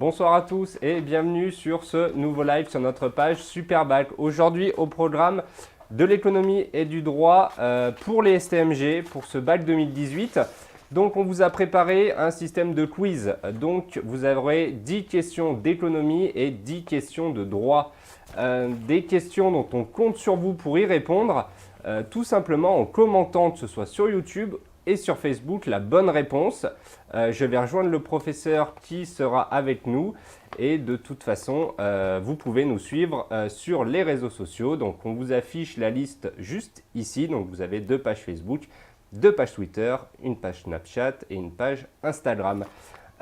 Bonsoir à tous et bienvenue sur ce nouveau live sur notre page Superbac. Aujourd'hui au programme de l'économie et du droit pour les STMG, pour ce bac 2018. Donc on vous a préparé un système de quiz. Donc vous aurez 10 questions d'économie et 10 questions de droit. Des questions dont on compte sur vous pour y répondre, tout simplement en commentant, que ce soit sur YouTube et sur Facebook, la bonne réponse. Je vais rejoindre le professeur qui sera avec nous et de toute façon, vous pouvez nous suivre sur les réseaux sociaux. Donc, on vous affiche la liste juste ici. Donc, vous avez 2 pages Facebook, 2 pages Twitter, une page Snapchat et une page Instagram.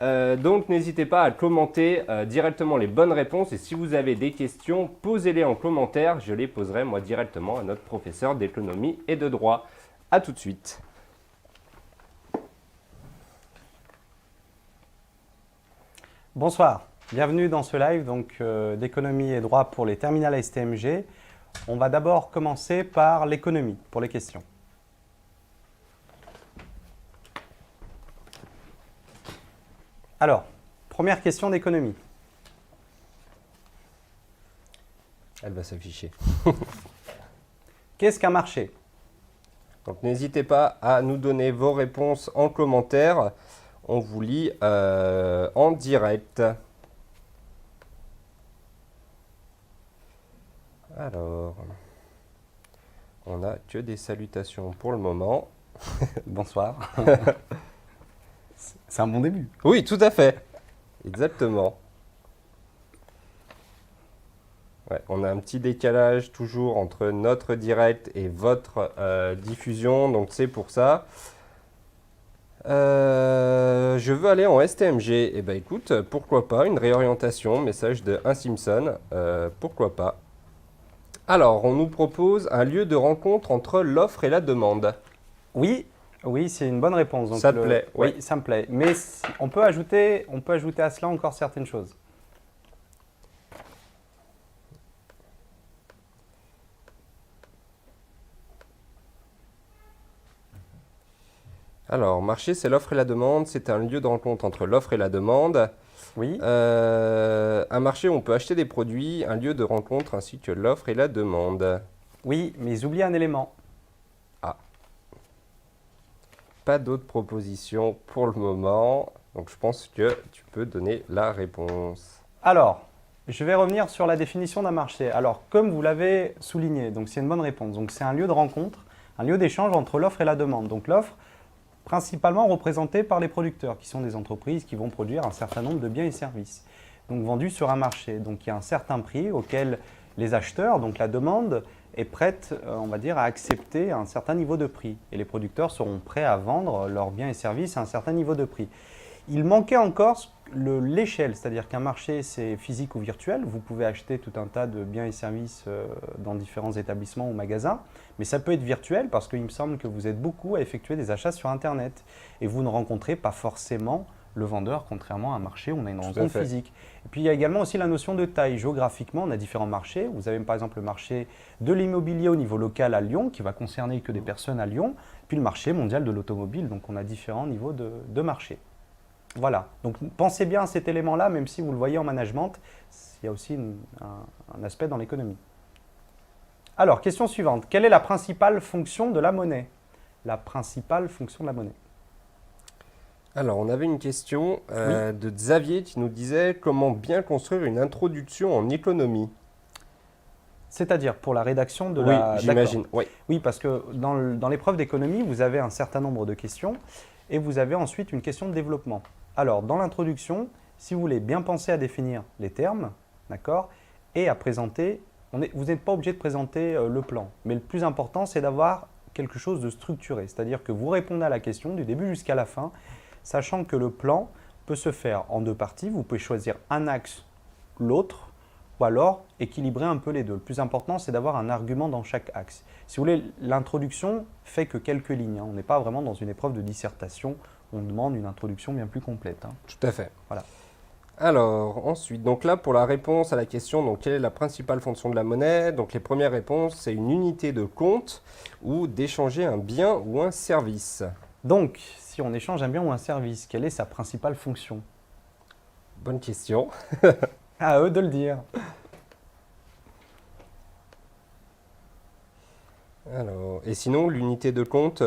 Donc, n'hésitez pas à commenter directement les bonnes réponses et si vous avez des questions, posez-les en commentaire. Je les poserai moi directement à notre professeur d'économie et de droit. A tout de suite. Bonsoir, bienvenue dans ce live d'économie et droit pour les terminales STMG. On va d'abord commencer par l'économie pour les questions. Alors, première question d'économie. Elle va s'afficher. Qu'est-ce qu'un marché? Donc n'hésitez pas à nous donner vos réponses en commentaire. On vous lit en direct. Alors, on n'a que des salutations pour le moment. Bonsoir. C'est un bon début. Oui, tout à fait. Exactement. Ouais, on a un petit décalage toujours entre notre direct et votre diffusion, donc c'est pour ça. Je veux aller en STMG. Eh bien écoute, pourquoi pas, une réorientation, message de 1 Simpson, pourquoi pas. Alors, on nous propose un lieu de rencontre entre l'offre et la demande. Oui, c'est une bonne réponse. Donc ça te plaît? Oui, ça me plaît. Mais on peut ajouter à cela encore certaines choses. Alors, marché, c'est l'offre et la demande. C'est un lieu de rencontre entre l'offre et la demande. Oui. Un marché où on peut acheter des produits, un lieu de rencontre ainsi que l'offre et la demande. Oui, mais ils oublient un élément. Ah. Pas d'autres propositions pour le moment. Donc, je pense que tu peux donner la réponse. Alors, je vais revenir sur la définition d'un marché. Alors, comme vous l'avez souligné, donc c'est une bonne réponse. Donc, c'est un lieu de rencontre, un lieu d'échange entre l'offre et la demande. Donc, l'offre, principalement représentée par les producteurs, qui sont des entreprises qui vont produire un certain nombre de biens et services, donc vendus sur un marché. Donc, il y a un certain prix auquel les acheteurs, donc la demande, est prête, on va dire, à accepter un certain niveau de prix. Et les producteurs seront prêts à vendre leurs biens et services à un certain niveau de prix. Il manquait encore l'échelle, c'est-à-dire qu'un marché, c'est physique ou virtuel. Vous pouvez acheter tout un tas de biens et services dans différents établissements ou magasins, mais ça peut être virtuel parce qu'il me semble que vous êtes beaucoup à effectuer des achats sur Internet et vous ne rencontrez pas forcément le vendeur, contrairement à un marché où on a une rencontre physique. Et puis il y a également aussi la notion de taille. Géographiquement, on a différents marchés. Vous avez par exemple le marché de l'immobilier au niveau local à Lyon, qui va concerner que des personnes à Lyon, puis le marché mondial de l'automobile, donc on a différents niveaux de marché. Voilà, donc pensez bien à cet élément-là, même si vous le voyez en management, il y a aussi un aspect dans l'économie. Alors, question suivante. Quelle est la principale fonction de la monnaie? La principale fonction de la monnaie. Alors, on avait une question de Xavier qui nous disait comment bien construire une introduction en économie. C'est-à-dire pour la rédaction de la… Oui, j'imagine. Oui, parce que dans l'épreuve d'économie, vous avez un certain nombre de questions et vous avez ensuite une question de développement. Alors, dans l'introduction, si vous voulez bien penser à définir les termes, d'accord, et à présenter, vous n'êtes pas obligé de présenter le plan. Mais le plus important, c'est d'avoir quelque chose de structuré. C'est-à-dire que vous répondez à la question du début jusqu'à la fin, sachant que le plan peut se faire en 2 parties. Vous pouvez choisir un axe, l'autre, ou alors équilibrer un peu les deux. Le plus important, c'est d'avoir un argument dans chaque axe. Si vous voulez, l'introduction fait que quelques lignes. On n'est pas vraiment dans une épreuve de dissertation. On demande une introduction bien plus complète. Tout à fait. Voilà. Alors, ensuite, donc là, pour la réponse à la question, donc, quelle est la principale fonction de la monnaie? Donc, les premières réponses, c'est une unité de compte ou d'échanger un bien ou un service. Donc, si on échange un bien ou un service, quelle est sa principale fonction? Bonne question. À eux de le dire. Alors, et sinon, l'unité de compte,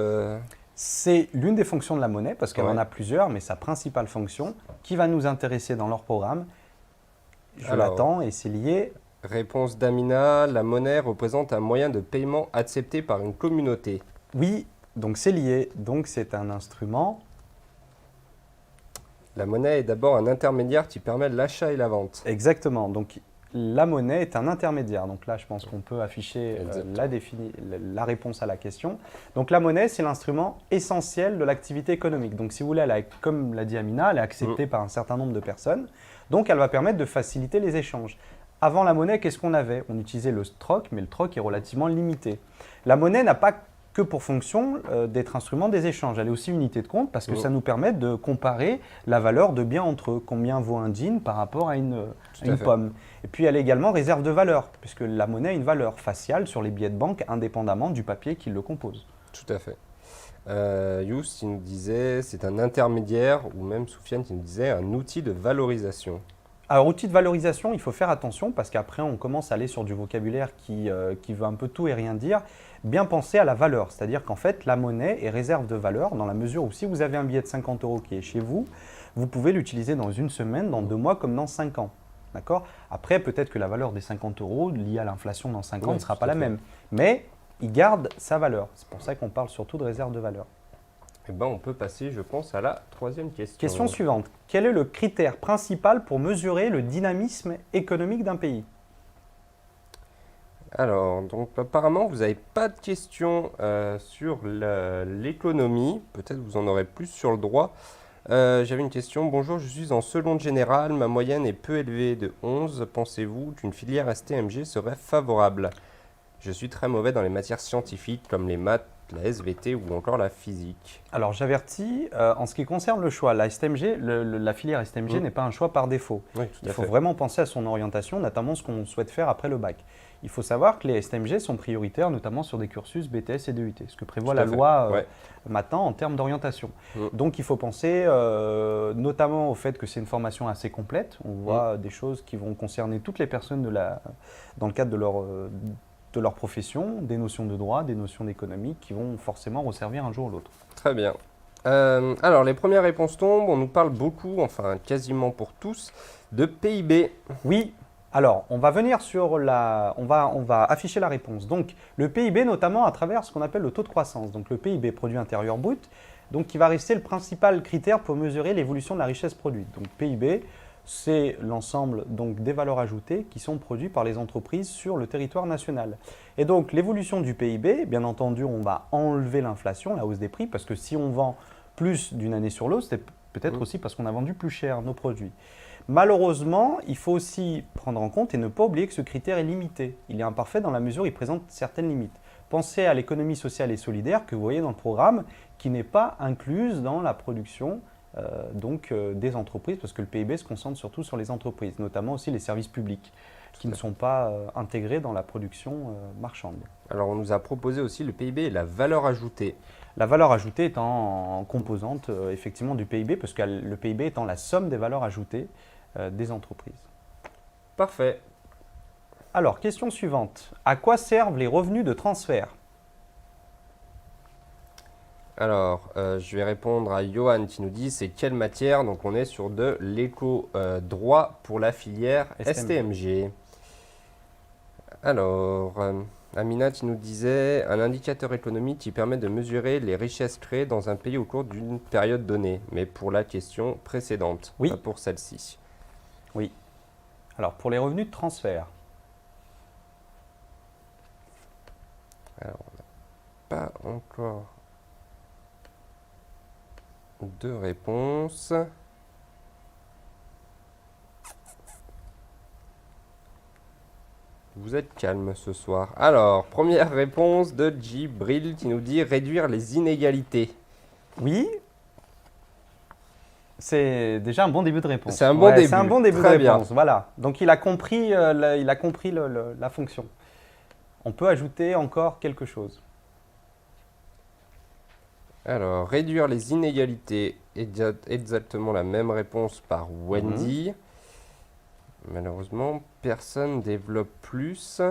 C'est l'une des fonctions de la monnaie, parce qu'elle Ouais. en a plusieurs, mais sa principale fonction, qui va nous intéresser dans leur programme, je Alors. l'attends, et c'est lié. réponse d'Amina, la monnaie représente un moyen de paiement accepté par une communauté. Oui, donc c'est lié, donc c'est un instrument. La monnaie est d'abord un intermédiaire qui permet l'achat et la vente. Exactement, donc la monnaie est un intermédiaire. Donc là, je pense qu'on peut afficher la réponse à la question. Donc la monnaie, c'est l'instrument essentiel de l'activité économique. Donc si vous voulez, comme l'a dit Amina, elle est acceptée par un certain nombre de personnes. Donc elle va permettre de faciliter les échanges. Avant la monnaie, qu'est-ce qu'on avait? On utilisait le troc, mais le troc est relativement limité. La monnaie n'a pas que pour fonction d'être instrument des échanges. Elle est aussi unité de compte parce que ça nous permet de comparer la valeur de biens entre eux. Combien vaut un jean par rapport à une pomme. Et puis elle est également réserve de valeur, puisque la monnaie a une valeur faciale sur les billets de banque indépendamment du papier qui le compose. Tout à fait. Yous qui nous disait c'est un intermédiaire, ou même Soufiane qui nous disait un outil de valorisation. Alors, outil de valorisation, il faut faire attention parce qu'après, on commence à aller sur du vocabulaire qui veut un peu tout et rien dire. Bien penser à la valeur, c'est-à-dire qu'en fait, la monnaie est réserve de valeur dans la mesure où si vous avez un billet de 50 € qui est chez vous, vous pouvez l'utiliser dans une semaine, dans 2 mois, comme dans 5 ans. D'accord? Après, peut-être que la valeur des 50 € liée à l'inflation dans 5 ans ne sera pas la même. Mais il garde sa valeur. C'est pour ça qu'on parle surtout de réserve de valeur. Eh ben, on peut passer, je pense, à la troisième question. Question suivante. Quel est le critère principal pour mesurer le dynamisme économique d'un pays? Alors, donc apparemment, vous n'avez pas de questions sur l'économie. Peut-être vous en aurez plus sur le droit. J'avais une question. Bonjour, je suis en seconde générale. Ma moyenne est peu élevée de 11. Pensez-vous qu'une filière STMG serait favorable? Je suis très mauvais dans les matières scientifiques comme les maths, la SVT ou encore la physique. Alors j'avertis, en ce qui concerne le choix, la STMG, la filière STMG n'est pas un choix par défaut. Oui, tout à Il faut fait. vraiment penser à son orientation, notamment ce qu'on souhaite faire après le bac. Il faut savoir que les STMG sont prioritaires notamment sur des cursus BTS et DUT, ce que prévoit Tout à la fait. loi Ouais. maintenant en termes d'orientation. Mm. Donc il faut penser notamment au fait que c'est une formation assez complète. On voit des choses qui vont concerner toutes les personnes dans le cadre de leur profession, des notions de droit, des notions d'économie qui vont forcément resservir un jour ou l'autre. Très bien. Alors, les premières réponses tombent. On nous parle beaucoup, enfin quasiment pour tous, de PIB. Oui, alors on va venir sur on va afficher la réponse. Donc le PIB notamment à travers ce qu'on appelle le taux de croissance. Donc le PIB, produit intérieur brut, donc qui va rester le principal critère pour mesurer l'évolution de la richesse produite. Donc PIB, c'est l'ensemble des valeurs ajoutées qui sont produites par les entreprises sur le territoire national. Et donc l'évolution du PIB, bien entendu, on va enlever l'inflation, la hausse des prix, parce que si on vend plus d'une année sur l'autre, c'est peut-être aussi parce qu'on a vendu plus cher nos produits. Malheureusement, il faut aussi prendre en compte et ne pas oublier que ce critère est limité. Il est imparfait dans la mesure où il présente certaines limites. Pensez à l'économie sociale et solidaire que vous voyez dans le programme, qui n'est pas incluse dans la production des entreprises, parce que le PIB se concentre surtout sur les entreprises, notamment aussi les services publics, qui ne sont pas intégrés dans la production marchande. Alors, on nous a proposé aussi le PIB et la valeur ajoutée. La valeur ajoutée étant en composante effectivement du PIB, parce que le PIB étant la somme des valeurs ajoutées des entreprises. Parfait. Alors, question suivante. À quoi servent les revenus de transfert? Alors, je vais répondre à Johan qui nous dit c'est quelle matière? Donc, on est sur de l'éco-droit pour la filière STMG. Alors, Amina qui nous disait un indicateur économique qui permet de mesurer les richesses créées dans un pays au cours d'une période donnée, mais pour la question précédente, oui. Pas pour celle-ci. Oui. Alors, pour les revenus de transfert. Alors, on n'a pas encore de réponse. Vous êtes calme ce soir. Alors, première réponse de Djibril qui nous dit réduire les inégalités. Oui. C'est déjà un bon début de réponse. C'est un bon début. C'est un bon début Très de réponse. Voilà. Donc il a compris, la fonction. On peut ajouter encore quelque chose. Alors, réduire les inégalités, exactement la même réponse par Wendy. Malheureusement, personne développe plus.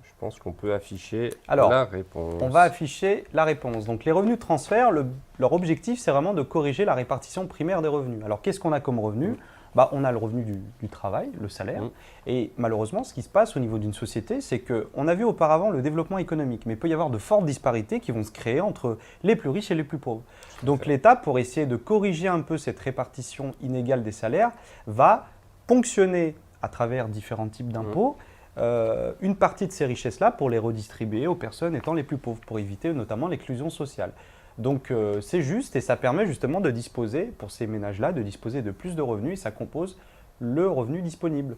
Je pense qu'on peut afficher la réponse. On va afficher la réponse. Donc les revenus de transfert, leur objectif, c'est vraiment de corriger la répartition primaire des revenus. Alors qu'est-ce qu'on a comme revenu ? On a le revenu du travail, le salaire. Et malheureusement, ce qui se passe au niveau d'une société, c'est qu'on a vu auparavant le développement économique, mais il peut y avoir de fortes disparités qui vont se créer entre les plus riches et les plus pauvres. Donc l'État, pour essayer de corriger un peu cette répartition inégale des salaires, va ponctionner à travers différents types d'impôts une partie de ces richesses-là pour les redistribuer aux personnes étant les plus pauvres, pour éviter notamment l'exclusion sociale. Donc c'est juste et ça permet justement de disposer, pour ces ménages-là, de disposer de plus de revenus et ça compose le revenu disponible.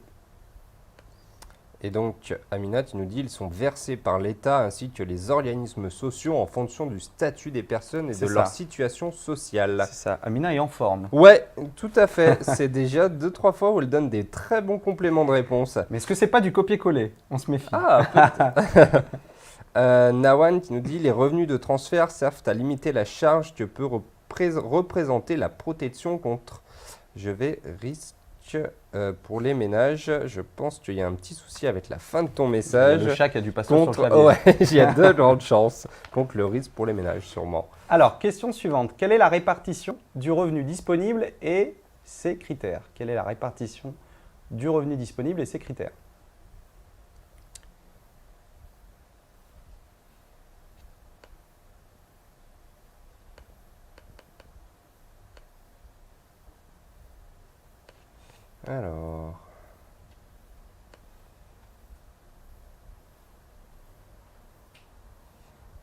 Et donc, Amina, tu nous dis ils sont versés par l'État ainsi que les organismes sociaux en fonction du statut des personnes et de leur situation sociale. C'est ça, Amina est en forme. Ouais, tout à fait. C'est déjà 2-3 fois où elle donne des très bons compléments de réponse. Mais est-ce que c'est pas du copier-coller ? On se méfie. Ah, peut-être. Nawan qui nous dit les revenus de transfert servent à limiter la charge que peut représenter la protection contre risque pour les ménages. Je pense qu'il y a un petit souci avec la fin de ton message. Le chat qui a dû passer sur le clavier. Ouais, il y a de grandes chances contre le risque pour les ménages sûrement. Alors, question suivante. Quelle est la répartition du revenu disponible et ses critères ? Quelle est la répartition du revenu disponible et ses critères ?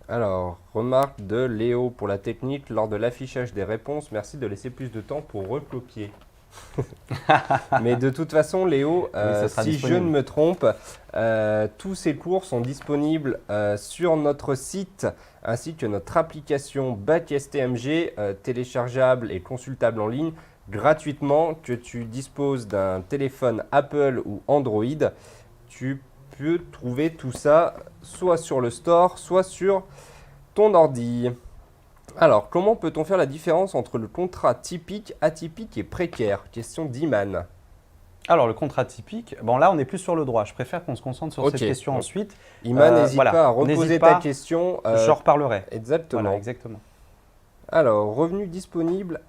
Alors, remarque de Léo pour la technique, lors de l'affichage des réponses, merci de laisser plus de temps pour recopier. Mais de toute façon, Léo, si je ne me trompe, tous ces cours sont disponibles sur notre site ainsi que notre application Bac STMG, téléchargeable et consultable en ligne gratuitement, que tu disposes d'un téléphone Apple ou Android. Tu peux trouver tout ça soit sur le store, soit sur ton ordi. Alors, comment peut-on faire la différence entre le contrat typique, atypique et précaire ? Question d'Iman. Alors, le contrat typique, là, on est plus sur le droit. Je préfère qu'on se concentre sur cette question ensuite. Iman, n'hésite pas à reposer ta question. J'en reparlerai. Exactement. Voilà, exactement. Alors, revenu disponible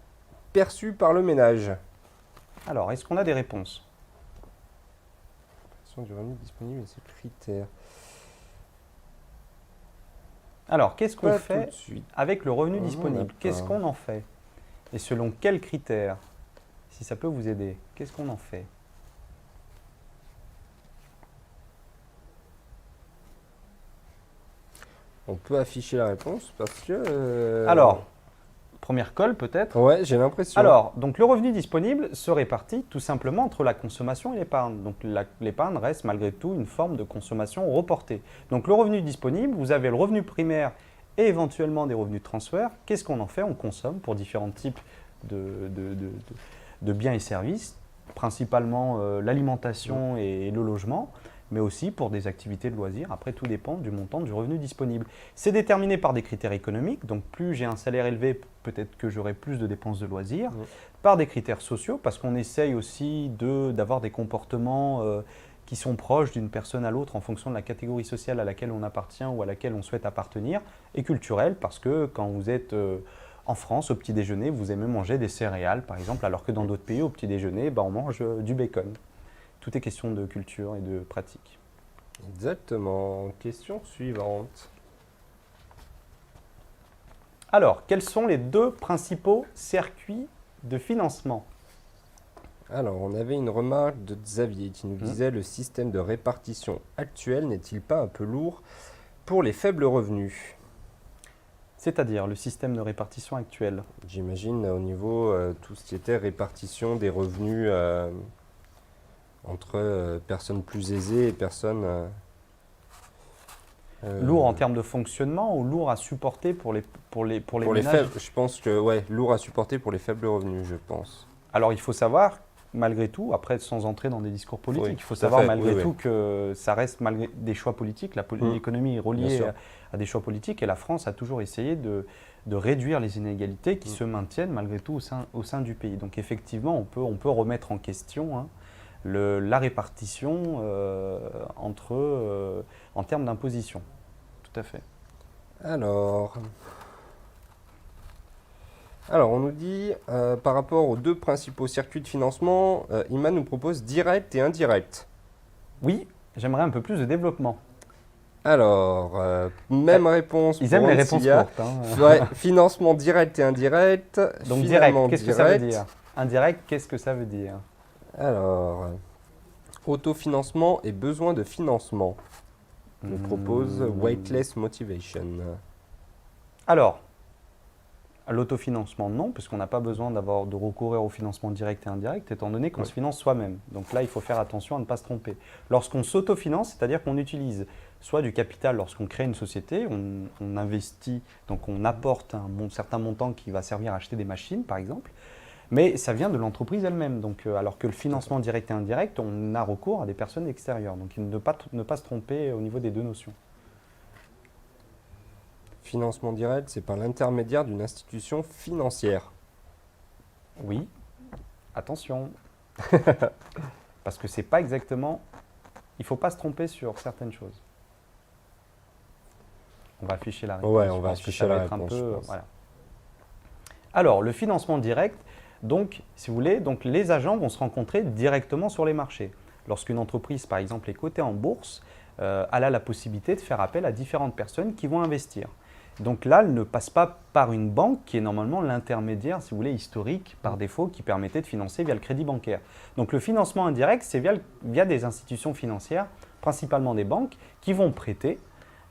perçu par le ménage. Alors, est-ce qu'on a des réponses ? Du revenu disponible et ses critères. Alors, qu'est-ce qu'on fait avec le revenu disponible ? Qu'est-ce qu'on en fait ? Et selon quels critères ? Si ça peut vous aider, qu'est-ce qu'on en fait ? On peut afficher la réponse parce que… Alors, première colle peut-être. Ouais, j'ai l'impression. Alors, donc le revenu disponible se répartit tout simplement entre la consommation et l'épargne. Donc l'épargne reste malgré tout une forme de consommation reportée. Donc le revenu disponible, vous avez le revenu primaire et éventuellement des revenus de transfert. Qu'est-ce qu'on en fait ? On consomme pour différents types de biens et services, principalement l'alimentation et le logement, mais aussi pour des activités de loisirs. Après, tout dépend du montant du revenu disponible. C'est déterminé par des critères économiques, donc plus j'ai un salaire élevé, peut-être que j'aurai plus de dépenses de loisirs, par des critères sociaux, parce qu'on essaye aussi d'avoir des comportements qui sont proches d'une personne à l'autre en fonction de la catégorie sociale à laquelle on appartient ou à laquelle on souhaite appartenir, et culturels, parce que quand vous êtes en France, au petit déjeuner, vous aimez manger des céréales, par exemple, alors que dans d'autres pays, au petit déjeuner, on mange du bacon. Tout est question de culture et de pratique. Exactement. Question suivante. Alors, quels sont les deux principaux circuits de financement ? Alors, on avait une remarque de Xavier qui nous disait le système de répartition actuel n'est-il pas un peu lourd pour les faibles revenus ? C'est-à-dire le système de répartition actuel ? J'imagine au niveau tout ce qui était répartition des revenus entre personnes plus aisées et personnes… lourd en termes de fonctionnement ou lourd à supporter pour les ménages ? Je pense que lourd à supporter pour les faibles revenus, je pense. Alors il faut savoir malgré tout, après sans entrer dans des discours politiques, Oui, il faut tout à savoir fait. malgré Oui, tout que ça reste malgré des choix politiques. L'économie est Bien reliée sûr. à des choix politiques et la France a toujours essayé de réduire les inégalités qui se maintiennent malgré tout au sein du pays. Donc effectivement, on peut remettre en question hein, la répartition en termes d'imposition. Tout à fait. Alors, on nous dit, par rapport aux deux principaux circuits de financement, Iman nous propose direct et indirect. Oui, j'aimerais un peu plus de développement. Alors, même réponse Ils pour aiment les réponses Ancia. courtes. Hein. Ouais, financement direct et indirect. Donc Finalement, direct, qu'est-ce que ça veut dire? Indirect, qu'est-ce que ça veut dire? Alors, autofinancement et besoin de financement. Nous propose Weightless Motivation. Alors, l'autofinancement, non, puisqu'on n'a pas besoin de recourir au financement direct et indirect, étant donné qu'on Oui. se finance soi-même. Donc là, il faut faire attention à ne pas se tromper. Lorsqu'on s'autofinance, c'est-à-dire qu'on utilise soit du capital lorsqu'on crée une société, on investit, donc on apporte un certain montant qui va servir à acheter des machines, par exemple, mais ça vient de l'entreprise elle-même. Donc, alors que le financement direct et indirect, on a recours à des personnes extérieures. Donc, ne pas se tromper au niveau des deux notions. Financement direct, c'est par l'intermédiaire d'une institution financière. Oui, attention. Parce que c'est pas exactement. Il ne faut pas se tromper sur certaines choses. On va afficher la réponse. Ouais, on va parce que afficher ça va la être un réponse, je peu, pense. voilà. Alors, le financement direct, donc, si vous voulez, donc, les agents vont se rencontrer directement sur les marchés. Lorsqu'une entreprise, par exemple, est cotée en bourse, elle a la possibilité de faire appel à différentes personnes qui vont investir. Donc là, elle ne passe pas par une banque qui est normalement l'intermédiaire, si vous voulez, historique, par défaut, qui permettait de financer via le crédit bancaire. Donc le financement indirect, c'est via des institutions financières, principalement des banques, qui vont prêter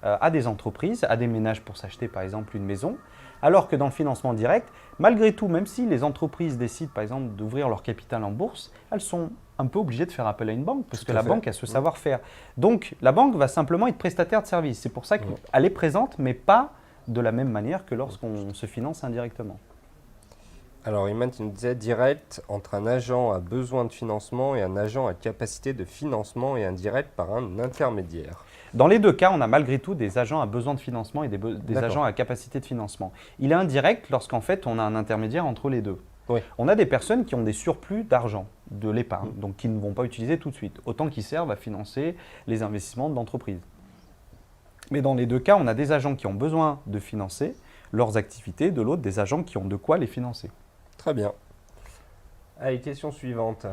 à des entreprises, à des ménages pour s'acheter par exemple une maison. Alors que dans le financement direct, malgré tout, même si les entreprises décident par exemple d'ouvrir leur capital en bourse, elles sont un peu obligées de faire appel à une banque parce que la banque a ce savoir-faire. Donc la banque va simplement être prestataire de service. C'est pour ça qu'elle est présente, mais pas de la même manière que lorsqu'on se finance indirectement. Alors, Iman, tu nous disais direct entre un agent à besoin de financement et un agent à capacité de financement et indirect par un intermédiaire. Dans les deux cas, on a malgré tout des agents à besoin de financement et des agents à capacité de financement. Il est indirect lorsqu'en fait on a un intermédiaire entre les deux. Oui. On a des personnes qui ont des surplus d'argent, de l'épargne, donc qui ne vont pas utiliser tout de suite, autant qu'ils servent à financer les investissements de l'entreprise. Mais dans les deux cas, on a des agents qui ont besoin de financer leurs activités, de l'autre, des agents qui ont de quoi les financer. Très bien. Allez, question suivante.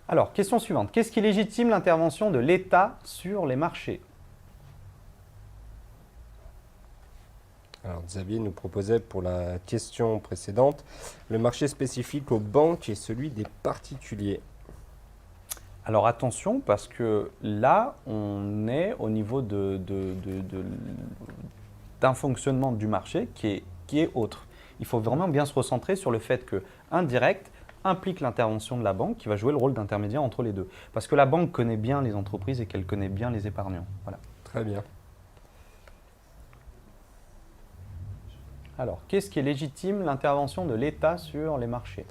Alors, question suivante. Qu'est-ce qui légitime l'intervention de l'État sur les marchés? Alors, Xavier nous proposait pour la question précédente, le marché spécifique aux banques et celui des particuliers. Alors attention, parce que là, on est au niveau d'un fonctionnement du marché qui est autre. Il faut vraiment bien se recentrer sur le fait que indirect implique l'intervention de la banque qui va jouer le rôle d'intermédiaire entre les deux. Parce que la banque connaît bien les entreprises et qu'elle connaît bien les épargnants. Voilà. Très bien. Alors, qu'est-ce qui est légitime l'intervention de l'État sur les marchés?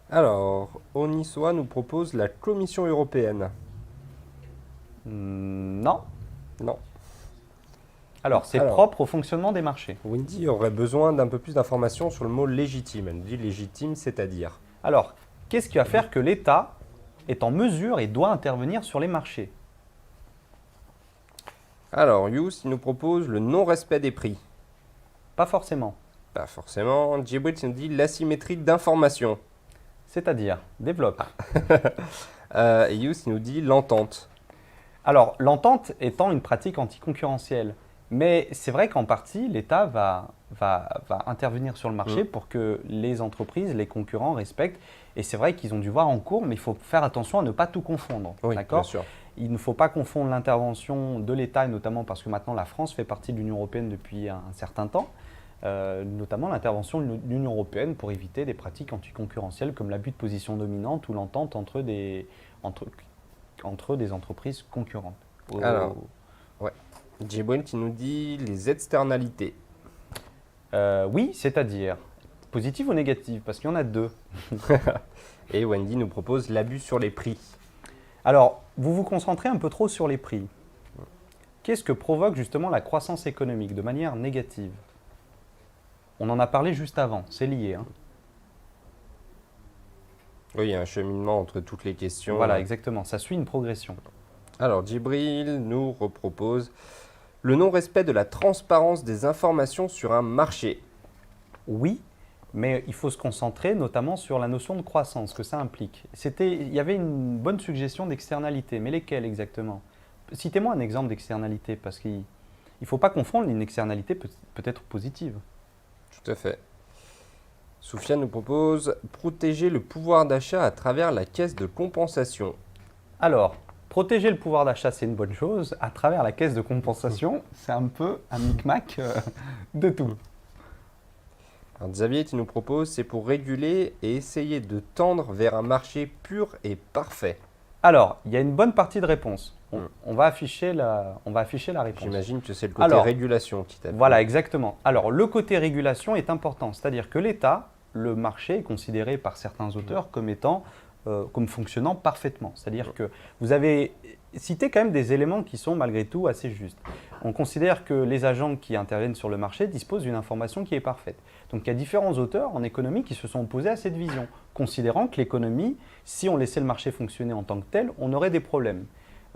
Alors, Onisoa nous propose la Commission européenne. Non. Non. Alors, c'est propre au fonctionnement des marchés. Wendy aurait besoin d'un peu plus d'informations sur le mot légitime. Elle nous dit légitime, c'est-à-dire. Alors, qu'est-ce qui va faire que l'État est en mesure et doit intervenir sur les marchés? Alors, Yous, il nous propose le non-respect des prix. Pas forcément. Pas forcément. Djibril nous dit l'asymétrie d'information. C'est-à-dire, développe. Et Yous, il nous dit l'entente. Alors, l'entente étant une pratique anticoncurrentielle. Mais c'est vrai qu'en partie, l'État va intervenir sur le marché pour que les entreprises, les concurrents respectent. Et c'est vrai qu'ils ont dû voir en cours, mais il faut faire attention à ne pas tout confondre. Oui, d'accord ? bien sûr. Il ne faut pas confondre l'intervention de l'État, et notamment parce que maintenant la France fait partie de l'Union européenne depuis un certain temps, notamment l'intervention de l'Union européenne pour éviter des pratiques anticoncurrentielles comme l'abus de position dominante ou l'entente entre des entreprises concurrentes. Alors, ouais. Djibril qui nous dit les externalités. Oui, c'est-à-dire positive ou négative? Parce qu'il y en a deux. Et Wendy nous propose l'abus sur les prix. Alors, vous vous concentrez un peu trop sur les prix. Qu'est-ce que provoque justement la croissance économique de manière négative? On en a parlé juste avant, c'est lié. Hein. Oui, il y a un cheminement entre toutes les questions. Voilà, exactement, ça suit une progression. Alors, Djibril nous repropose le non-respect de la transparence des informations sur un marché. Oui, mais il faut se concentrer notamment sur la notion de croissance que ça implique. Il y avait une bonne suggestion d'externalité, mais lesquelles exactement? Citez-moi un exemple d'externalité, parce qu'il ne faut pas confondre une externalité peut-être positive. Tout à fait. Soufiane nous propose protéger le pouvoir d'achat à travers la caisse de compensation. Alors, protéger le pouvoir d'achat, c'est une bonne chose. À travers la caisse de compensation, c'est un peu un micmac de tout. Alors, Xavier, tu nous proposes, c'est pour réguler et essayer de tendre vers un marché pur et parfait. Alors, il y a une bonne partie de réponse. On va afficher la réponse. J'imagine que c'est le côté régulation qui t'appelle. Voilà, exactement. Alors, le côté régulation est important, c'est-à-dire que l'État, le marché est considéré par certains auteurs comme étant, comme fonctionnant parfaitement. C'est-à-dire que vous avez cité quand même des éléments qui sont malgré tout assez justes. On considère que les agents qui interviennent sur le marché disposent d'une information qui est parfaite. Donc, il y a différents auteurs en économie qui se sont opposés à cette vision, considérant que l'économie, si on laissait le marché fonctionner en tant que tel, on aurait des problèmes.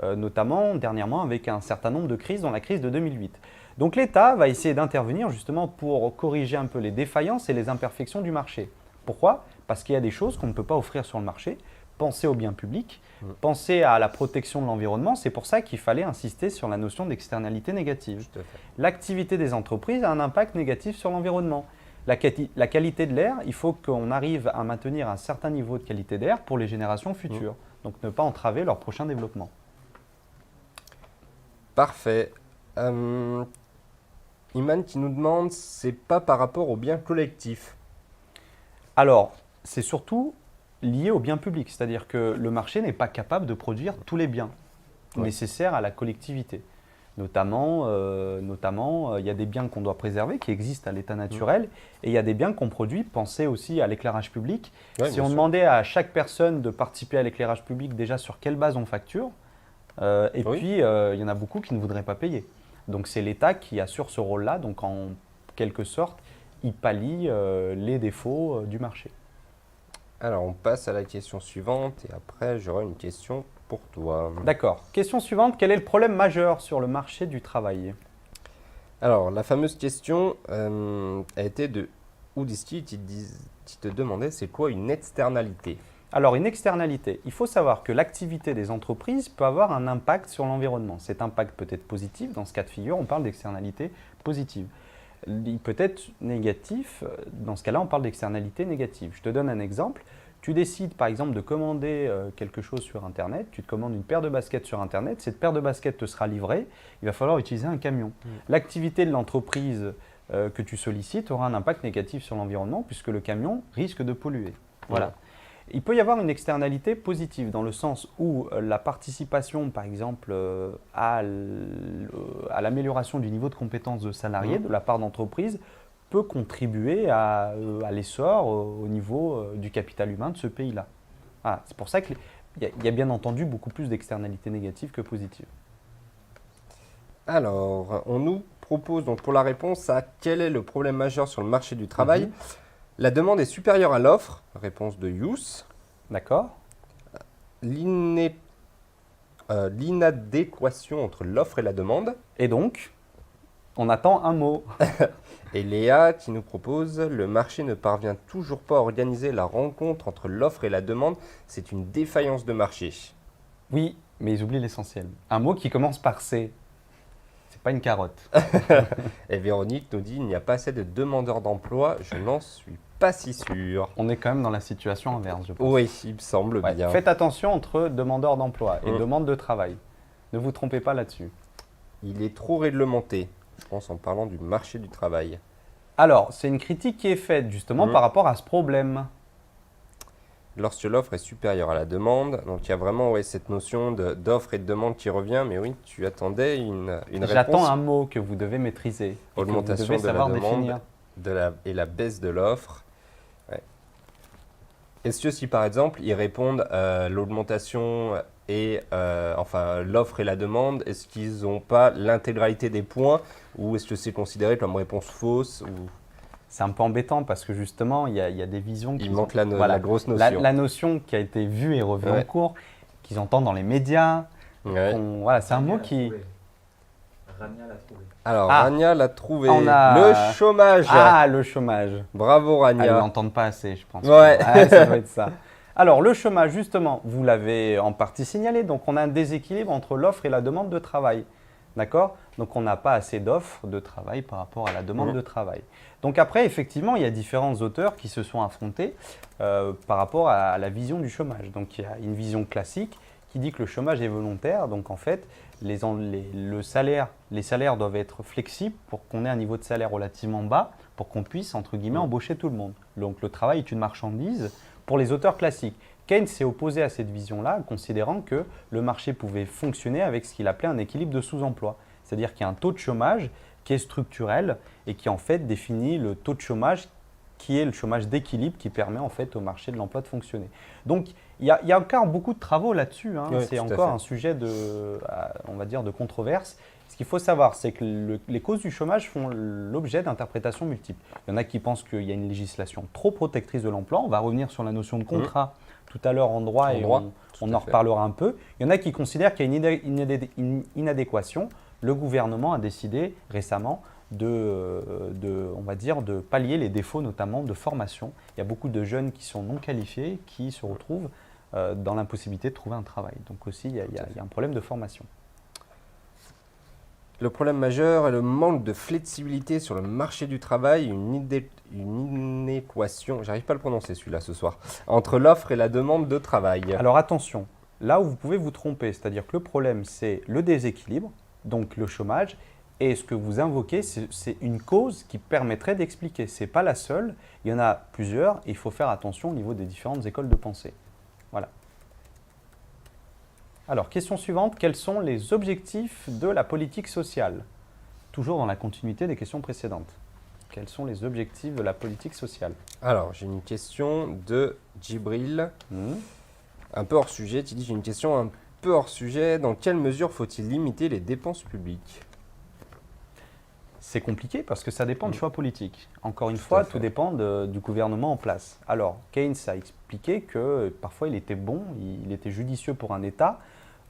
Notamment dernièrement avec un certain nombre de crises, dont la crise de 2008. Donc l'État va essayer d'intervenir justement pour corriger un peu les défaillances et les imperfections du marché. Pourquoi? Parce qu'il y a des choses qu'on ne peut pas offrir sur le marché. Pensez au bien public, pensez à la protection de l'environnement. C'est pour ça qu'il fallait insister sur la notion d'externalité négative. L'activité des entreprises a un impact négatif sur l'environnement. La qualité de l'air, il faut qu'on arrive à maintenir un certain niveau de qualité d'air pour les générations futures. Donc ne pas entraver leur prochain développement. Parfait. Iman qui nous demande, c'est pas par rapport au bien collectif. Alors, c'est surtout lié au bien public, c'est-à-dire que le marché n'est pas capable de produire tous les biens nécessaires à la collectivité. Notamment, il y a des biens qu'on doit préserver, qui existent à l'état naturel, et il y a des biens qu'on produit. Pensez aussi à l'éclairage public. Si on demandait à chaque personne de participer à l'éclairage public, déjà sur quelle base on facture, puis, il y en a beaucoup qui ne voudraient pas payer. Donc, c'est l'État qui assure ce rôle-là. Donc, en quelque sorte, il pallie les défauts du marché. Alors, on passe à la question suivante et après, j'aurai une question pour toi. D'accord. Question suivante. Quel est le problème majeur sur le marché du travail? Alors, la fameuse question a été de Oudiski qui te demandait c'est quoi une externalité? Alors, une externalité, il faut savoir que l'activité des entreprises peut avoir un impact sur l'environnement. Cet impact peut être positif, dans ce cas de figure, on parle d'externalité positive. Il peut être négatif, dans ce cas-là, on parle d'externalité négative. Je te donne un exemple. Tu décides par exemple de commander quelque chose sur Internet, tu te commandes une paire de baskets sur Internet, cette paire de baskets te sera livrée, il va falloir utiliser un camion. L'activité de l'entreprise que tu sollicites aura un impact négatif sur l'environnement puisque le camion risque de polluer. Voilà. Il peut y avoir une externalité positive dans le sens où la participation, par exemple, à l'amélioration du niveau de compétence de salariés de la part d'entreprises peut contribuer à l'essor au niveau du capital humain de ce pays-là. Ah, c'est pour ça qu'il y a bien entendu beaucoup plus d'externalités négatives que positives. Alors, on nous propose donc pour la réponse à quel est le problème majeur sur le marché du travail. La demande est supérieure à l'offre, réponse de Yous. D'accord. L'inadéquation entre l'offre et la demande. Et donc, on attend un mot. Et Léa qui nous propose, le marché ne parvient toujours pas à organiser la rencontre entre l'offre et la demande. C'est une défaillance de marché. Oui, mais ils oublient l'essentiel. Un mot qui commence par C. C'est pas une carotte. Et Véronique nous dit, il n'y a pas assez de demandeurs d'emploi. Je n'en suis pas si sûr. On est quand même dans la situation inverse, je pense. Oui, il me semble bien. Faites attention entre demandeurs d'emploi et demande de travail. Ne vous trompez pas là-dessus. Il est trop réglementé, je pense en parlant du marché du travail. Alors, c'est une critique qui est faite justement par rapport à ce problème. Lorsque l'offre est supérieure à la demande, donc il y a vraiment cette notion d'offre et de demande qui revient, mais oui, tu attendais une réponse. J'attends un mot que vous devez maîtriser, augmentation de la demande et la baisse de l'offre. Ouais. Est-ce que si par exemple ils répondent l'augmentation et enfin l'offre et la demande, est-ce qu'ils n'ont pas l'intégralité des points ou est-ce que c'est considéré comme réponse fausse ou C'est un peu embêtant parce que justement, il y a des visions qui il manque voilà, la grosse notion? la notion qui a été vue et revue en Ouais. cours, qu'ils entendent dans les médias. Ouais. Voilà, c'est un mot qui… Rania l'a trouvé. Alors Ah. Rania l'a trouvé. On a- Le chômage. Ah, le chômage. Bravo Ah, ils Rania. l'entendent pas assez, je pense. Ouais. Ah, ça doit être ça. Alors, le chômage, justement, vous l'avez en partie signalé. Donc, on a un déséquilibre entre l'offre et la demande de travail. D'accord? Donc, on n'a pas assez d'offres de travail par rapport à la demande de travail. Donc, après, effectivement, il y a différents auteurs qui se sont affrontés par rapport à la vision du chômage. Donc, il y a une vision classique qui dit que le chômage est volontaire. Donc, en fait, les salaires doivent être flexibles pour qu'on ait un niveau de salaire relativement bas pour qu'on puisse, entre guillemets, embaucher tout le monde. Donc, le travail est une marchandise pour les auteurs classiques. Keynes s'est opposé à cette vision-là, considérant que le marché pouvait fonctionner avec ce qu'il appelait un équilibre de sous-emploi. C'est-à-dire qu'il y a un taux de chômage qui est structurel et qui en fait définit le taux de chômage qui est le chômage d'équilibre qui permet en fait au marché de l'emploi de fonctionner. Donc il y a encore beaucoup de travaux là-dessus. Oui, c'est tout à encore fait. un sujet on va dire, de controverse. Ce qu'il faut savoir, c'est que les causes du chômage font l'objet d'interprétations multiples. Il y en a qui pensent qu'il y a une législation trop protectrice de l'emploi. On va revenir sur la notion de contrat tout à l'heure en droit et on en reparlera un peu. Il y en a qui considèrent qu'il y a une inadéquation. Le gouvernement a décidé récemment on va dire, de pallier les défauts notamment de formation. Il y a beaucoup de jeunes qui sont non qualifiés qui se retrouvent dans l'impossibilité de trouver un travail. Donc aussi, il y a un problème de formation. Le problème majeur est le manque de flexibilité sur le marché du travail, une inéquation, j'arrive pas à le prononcer celui-là ce soir, entre l'offre et la demande de travail. Alors attention, là où vous pouvez vous tromper, c'est-à-dire que le problème c'est le déséquilibre, donc le chômage, et ce que vous invoquez, c'est une cause qui permettrait d'expliquer. Ce n'est pas la seule, il y en a plusieurs, et il faut faire attention au niveau des différentes écoles de pensée. Voilà. Alors, question suivante, quels sont les objectifs de la politique sociale? Toujours dans la continuité des questions précédentes. Quels sont les objectifs de la politique sociale? Alors, j'ai une question de Djibril, un peu hors sujet. Tu dis, j'ai une question un peu hors sujet. Dans quelle mesure faut-il limiter les dépenses publiques? C'est compliqué parce que ça dépend de choix politiques. Encore une fois, tout dépend du gouvernement en place. Alors, Keynes a expliqué que parfois il était bon, il était judicieux pour un État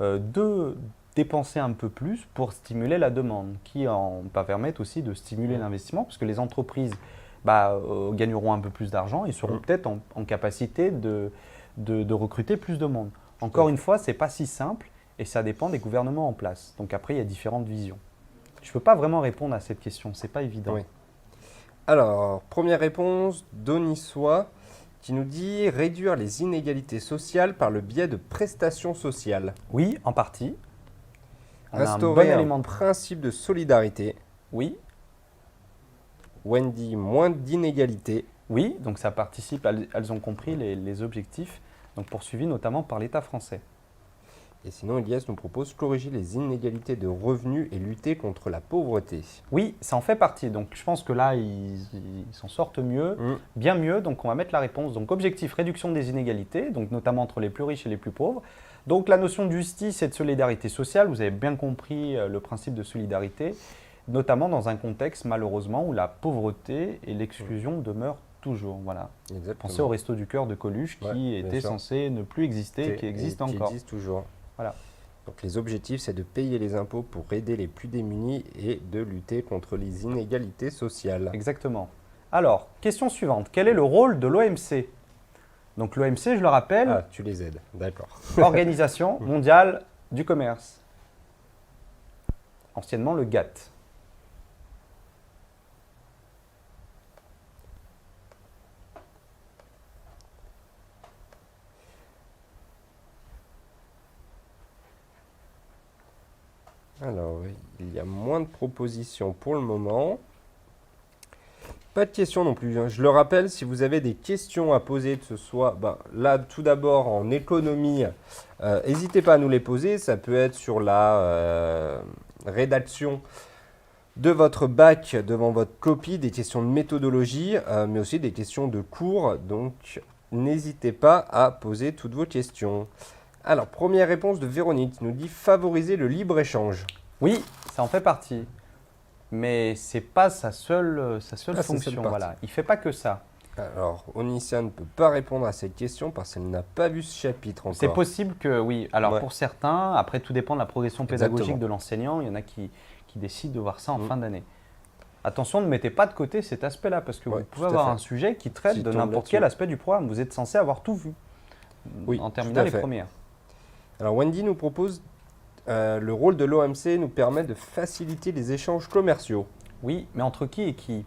de dépenser un peu plus pour stimuler la demande, qui va permettre aussi de stimuler l'investissement, parce que les entreprises gagneront un peu plus d'argent et seront peut-être en capacité de recruter plus de monde. Encore une fois, ce n'est pas si simple et ça dépend des gouvernements en place. Donc après, il y a différentes visions. Je ne peux pas vraiment répondre à cette question, ce n'est pas évident. Oui. Alors, première réponse d'Onissois qui nous dit réduire les inégalités sociales par le biais de prestations sociales. Oui, en partie. On a Instaurer un élément de… principe de solidarité. Oui, Wendy, moins d'inégalités. oui, donc ça participe, elles ont compris les objectifs, donc poursuivis notamment par l'État français. Et sinon, Elias nous propose corriger les inégalités de revenus et lutter contre la pauvreté. Oui, ça en fait partie. Donc je pense que là, ils s'en sortent mieux, bien mieux. Donc on va mettre la réponse. Donc objectif, réduction des inégalités, donc notamment entre les plus riches et les plus pauvres. Donc la notion de justice et de solidarité sociale, vous avez bien compris le principe de solidarité, notamment dans un contexte malheureusement où la pauvreté et l'exclusion demeurent toujours. Voilà. Exactement. Pensez au Resto du Cœur de Coluche qui était censé ne plus exister et qui existe encore. Qui existe toujours. Voilà. Donc les objectifs, c'est de payer les impôts pour aider les plus démunis et de lutter contre les inégalités sociales. Exactement. Alors, question suivante. Quel est le rôle de l'OMC? Donc l'OMC, je le rappelle, Ah, tu les aides, d'accord. Organisation mondiale du commerce. Anciennement le GATT. Alors, il y a moins de propositions pour le moment. Pas de questions non plus, hein. Je le rappelle, si vous avez des questions à poser, que ce soit là tout d'abord en économie, n'hésitez pas à nous les poser. Ça peut être sur la rédaction de votre bac devant votre copie, des questions de méthodologie, mais aussi des questions de cours. Donc, n'hésitez pas à poser toutes vos questions. Alors, première réponse de Véronique, nous dit favoriser le libre-échange. Oui, ça en fait partie. Mais ce n'est pas sa seule Sa seule fonction. partie. Voilà. Il ne fait pas que ça. Alors, Onissia ne peut pas répondre à cette question parce qu'elle n'a pas vu ce chapitre encore. C'est possible que oui. Alors Ouais. pour certains, après tout dépend de la progression pédagogique Exactement. de l'enseignant. Il y en a qui décident de voir ça en fin d'année. Attention, ne mettez pas de côté cet aspect-là parce que Ouais, vous tout pouvez à avoir fait. un sujet qui traite Qui de tombe n'importe quel là-dessus. aspect du programme. Vous êtes censé avoir tout vu Oui, en tout terminale à et fait. première. Alors, Wendy nous propose le rôle de l'OMC nous permet de faciliter les échanges commerciaux. Oui, mais entre qui et qui?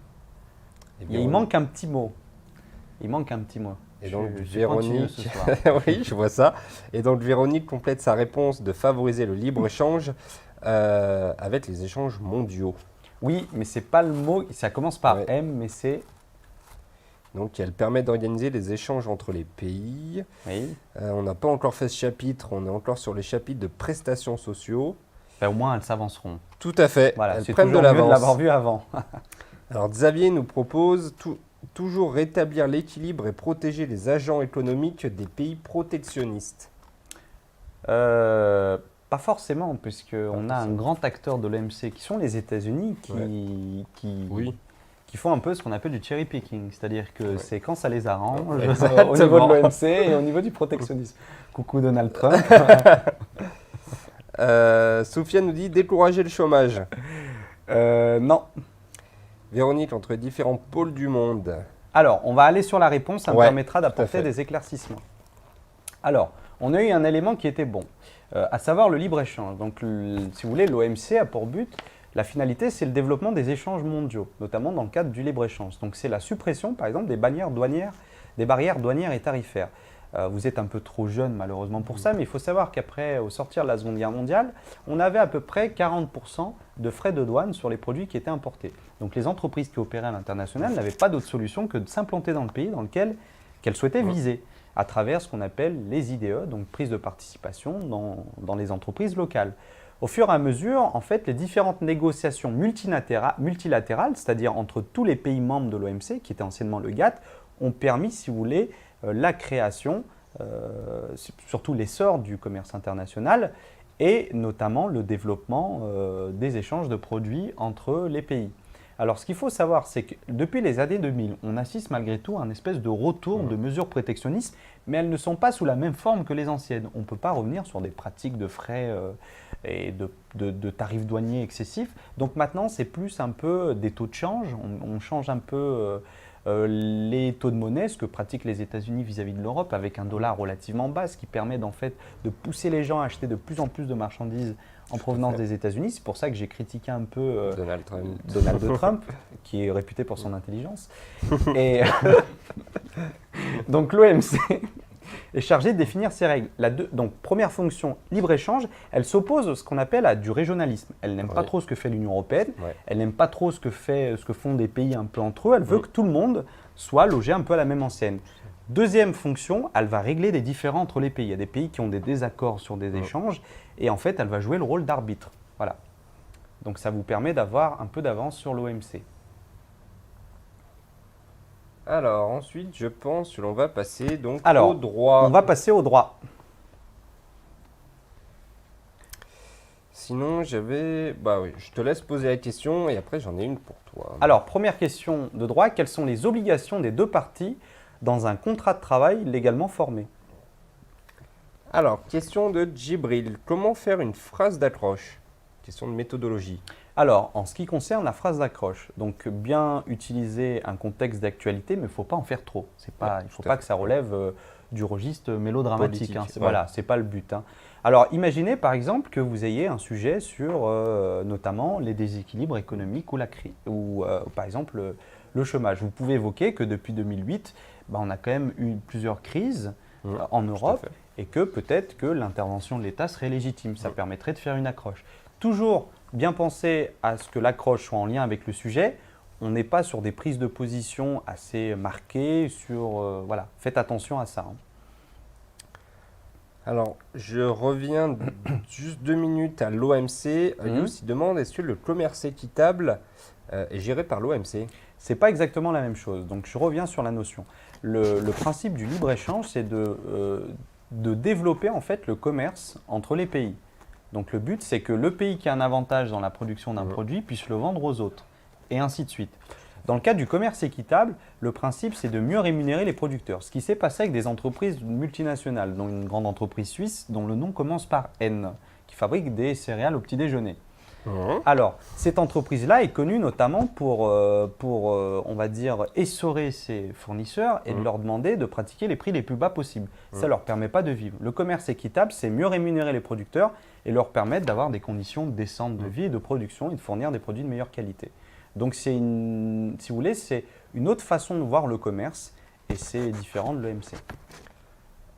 Et Il manque un petit mot. Il manque un petit mot. Et donc, Je suis pointilleux ce Véronique, soir. oui, je vois ça. Et donc, Véronique complète sa réponse de favoriser le libre-échange avec les échanges mondiaux. Oui, mais c'est pas le mot. Ça commence par Ouais. M, mais c'est. Donc, elle permet d'organiser les échanges entre les pays. Oui. On n'a pas encore fait ce chapitre, on est encore sur les chapitres de prestations sociaux. Ben, au moins, elles s'avanceront. Tout à fait, Voilà, elles c'est prennent de toujours mieux de l'avoir l'avance. vu avant. Alors, Xavier nous propose toujours rétablir l'équilibre et protéger les agents économiques des pays protectionnistes. Pas forcément, puisqu'on a un forcément. grand acteur de l'OMC qui sont les États-Unis Oui. qui font un peu ce qu'on appelle du cherry picking, c'est-à-dire que Ouais. c'est quand ça les arrange au Exactement. niveau de l'OMC et au niveau du protectionnisme. Coucou Donald Trump. Sophia nous dit décourager le chômage. Non. Véronique, entre différents pôles du monde. Alors, on va aller sur la réponse, ça me Ouais, permettra tout à d'apporter fait. des éclaircissements. Alors, on a eu un élément qui était bon, à savoir le libre-échange. Donc, si vous voulez, l'OMC a pour but, la finalité, c'est le développement des échanges mondiaux, notamment dans le cadre du libre-échange. Donc, c'est la suppression, par exemple, des barrières douanières et tarifaires. Vous êtes un peu trop jeune, malheureusement, pour ça, mais il faut savoir qu'après, au sortir de la Seconde Guerre mondiale, on avait à peu près 40% de frais de douane sur les produits qui étaient importés. Donc, les entreprises qui opéraient à l'international n'avaient pas d'autre solution que de s'implanter dans le pays dans lequel qu'elles souhaitaient viser, à travers ce qu'on appelle les IDE, donc prise de participation dans les entreprises locales. Au fur et à mesure, en fait, les différentes négociations multilatérales, c'est-à-dire entre tous les pays membres de l'OMC, qui était anciennement le GATT, ont permis, si vous voulez, la création, surtout l'essor du commerce international et notamment le développement des échanges de produits entre les pays. Alors, ce qu'il faut savoir, c'est que depuis les années 2000, on assiste malgré tout à un espèce de retour de mesures protectionnistes, mais elles ne sont pas sous la même forme que les anciennes. On ne peut pas revenir sur des pratiques de frais et de tarifs douaniers excessifs. Donc maintenant, c'est plus un peu des taux de change. On change un peu les taux de monnaie, ce que pratiquent les États-Unis vis-à-vis de l'Europe, avec un dollar relativement bas, ce qui permet d'en fait de pousser les gens à acheter de plus en plus de marchandises en provenance des États-Unis. C'est pour ça que j'ai critiqué un peu Donald Trump. Donald Trump, qui est réputé pour son intelligence. Et donc l'OMC est chargé de définir ces règles. Donc première fonction, libre-échange, elle s'oppose à ce qu'on appelle à du régionalisme. Elle n'aime pas trop ce que fait l'Union européenne, elle n'aime pas trop ce que font des pays un peu entre eux, elle veut que tout le monde soit logé un peu à la même enseigne. Deuxième fonction, elle va régler des différends entre les pays. Il y a des pays qui ont des désaccords sur des échanges et en fait, elle va jouer le rôle d'arbitre. Voilà. Donc ça vous permet d'avoir un peu d'avance sur l'OMC. Alors ensuite, je pense que l'on va passer donc Alors, au droit. On va passer au droit. Sinon, bah oui, je te laisse poser la question et après j'en ai une pour toi. Alors, première question de droit, quelles sont les obligations des deux parties dans un contrat de travail légalement formé? Alors, question de Djibril. Comment faire une phrase d'accroche? Question de méthodologie. Alors, en ce qui concerne la phrase d'accroche, donc bien utiliser un contexte d'actualité, mais il ne faut pas en faire trop. Il ne faut pas que ça relève du registre mélodramatique. Politique, Voilà, ce n'est pas le but. Alors, imaginez par exemple que vous ayez un sujet sur notamment les déséquilibres économiques ou la crise, ou par exemple le chômage. Vous pouvez évoquer que depuis 2008, on a quand même eu plusieurs crises en Europe et que peut-être que l'intervention de l'État serait légitime. Ça permettrait de faire une accroche. Toujours bien penser à ce que l'accroche soit en lien avec le sujet. On n'est pas sur des prises de position assez marquées. Voilà, faites attention à ça. Alors, je reviens juste 2 minutes à l'OMC. Youss, il demande est-ce que le commerce équitable est géré par l'OMC? Ce n'est pas exactement la même chose. Donc je reviens sur la notion. Le principe du libre-échange, c'est de développer en fait le commerce entre les pays. Donc le but, c'est que le pays qui a un avantage dans la production d'un produit puisse le vendre aux autres, et ainsi de suite. Dans le cas du commerce équitable, le principe, c'est de mieux rémunérer les producteurs. Ce qui s'est passé avec des entreprises multinationales, dont une grande entreprise suisse dont le nom commence par N, qui fabrique des céréales au petit déjeuner. Alors, cette entreprise-là est connue notamment pour, on va dire, essorer ses fournisseurs et de leur demander de pratiquer les prix les plus bas possibles. Ça ne leur permet pas de vivre. Le commerce équitable, c'est mieux rémunérer les producteurs et leur permettre d'avoir des conditions décentes de vie et de production et de fournir des produits de meilleure qualité. Donc, si vous voulez, c'est une autre façon de voir le commerce et c'est différent de l'EMC.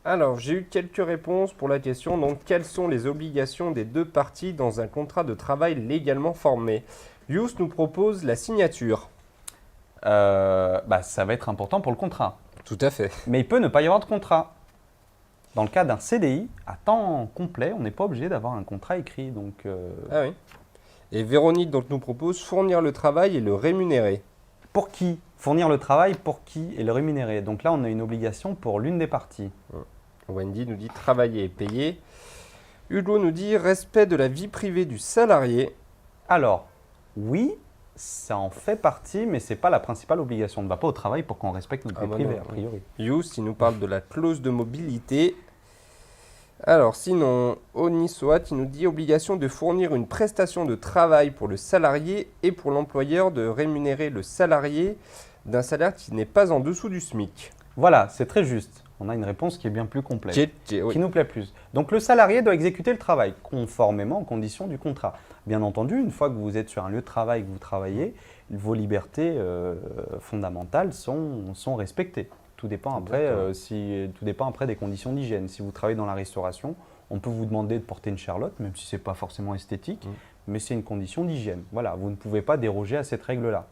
Alors, j'ai eu quelques réponses pour la question. Donc, quelles sont les obligations des deux parties dans un contrat de travail légalement formé? Yous nous propose la signature. Ça va être important pour le contrat. Tout à fait. Mais il peut ne pas y avoir de contrat. Dans le cas d'un CDI, à temps complet, on n'est pas obligé d'avoir un contrat écrit. Donc, Ah oui. Et Véronique donc, nous propose fournir le travail et le rémunérer. Pour qui? Fournir le travail pour qui et le rémunérer. Donc là, on a une obligation pour l'une des parties. Wendy nous dit travailler et payer. Hugo nous dit respect de la vie privée du salarié. Alors, oui, ça en fait partie, mais ce n'est pas la principale obligation. On ne va pas au travail pour qu'on respecte notre vie privée, a priori. Yous, il nous parle de la clause de mobilité. Alors, sinon, Onisoat, il nous dit obligation de fournir une prestation de travail pour le salarié et pour l'employeur de rémunérer le salarié d'un salaire qui n'est pas en dessous du SMIC. Voilà, c'est très juste. On a une réponse qui est bien plus complète, qui nous plaît plus. Donc, le salarié doit exécuter le travail conformément aux conditions du contrat. Bien entendu, une fois que vous êtes sur un lieu de travail, que vous travaillez, vos libertés fondamentales sont respectées. Tout dépend après des conditions d'hygiène. Si vous travaillez dans la restauration, on peut vous demander de porter une charlotte, même si ce n'est pas forcément esthétique, mais c'est une condition d'hygiène. Voilà, vous ne pouvez pas déroger à cette règle-là.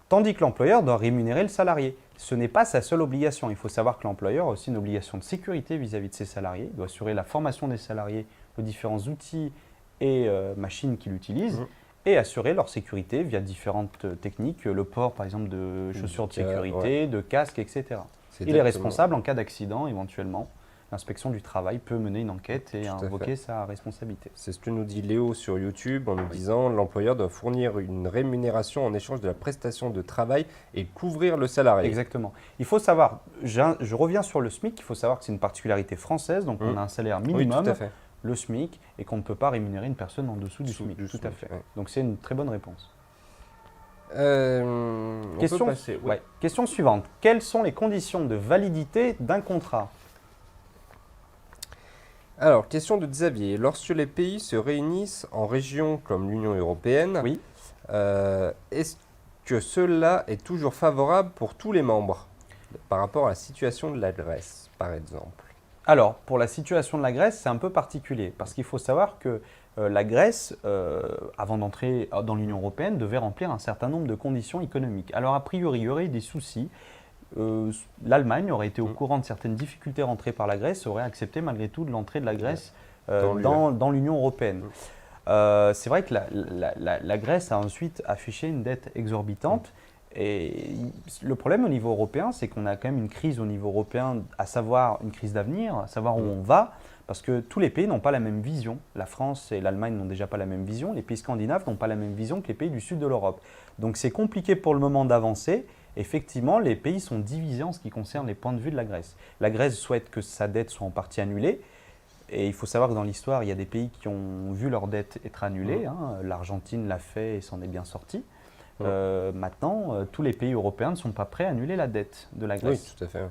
Tandis que l'employeur doit rémunérer le salarié. Ce n'est pas sa seule obligation. Il faut savoir que l'employeur a aussi une obligation de sécurité vis-à-vis de ses salariés. Il doit assurer la formation des salariés aux différents outils et machines qu'il utilise et assurer leur sécurité via différentes techniques, le port par exemple de chaussures de sécurité, de casques, etc. Il est responsable en cas d'accident éventuellement. L'inspection du travail peut mener une enquête et invoquer sa responsabilité. C'est ce que nous dit Léo sur YouTube en nous disant l'employeur doit fournir une rémunération en échange de la prestation de travail et couvrir le salarié. Exactement. Il faut savoir, je reviens sur le SMIC, il faut savoir que c'est une particularité française, donc on a un salaire minimum, le SMIC, et qu'on ne peut pas rémunérer une personne en dessous du SMIC. Tout à fait. Ouais. Donc c'est une très bonne réponse. Question suivante. Quelles sont les conditions de validité d'un contrat? Alors, question de Xavier. Lorsque les pays se réunissent en régions comme l'Union européenne, est-ce que cela est toujours favorable pour tous les membres par rapport à la situation de la Grèce, par exemple? Alors, pour la situation de la Grèce, c'est un peu particulier parce qu'il faut savoir que la Grèce, avant d'entrer dans l'Union européenne, devait remplir un certain nombre de conditions économiques. Alors, a priori, il y aurait eu des soucis. L'Allemagne aurait été au courant de certaines difficultés rentrées par la Grèce, aurait accepté malgré tout de l'entrée de la Grèce dans l'Union européenne. C'est vrai que la Grèce a ensuite affiché une dette exorbitante. Et le problème au niveau européen, c'est qu'on a quand même une crise au niveau européen, à savoir une crise d'avenir, à savoir où on va, parce que tous les pays n'ont pas la même vision. La France et l'Allemagne n'ont déjà pas la même vision, les pays scandinaves n'ont pas la même vision que les pays du sud de l'Europe. Donc c'est compliqué pour le moment d'avancer. Effectivement, les pays sont divisés en ce qui concerne les points de vue de la Grèce. La Grèce souhaite que sa dette soit en partie annulée. Et il faut savoir que dans l'histoire, il y a des pays qui ont vu leur dette être annulée. L'Argentine l'a fait et s'en est bien sorti. Maintenant, tous les pays européens ne sont pas prêts à annuler la dette de la Grèce. Oui, tout à fait.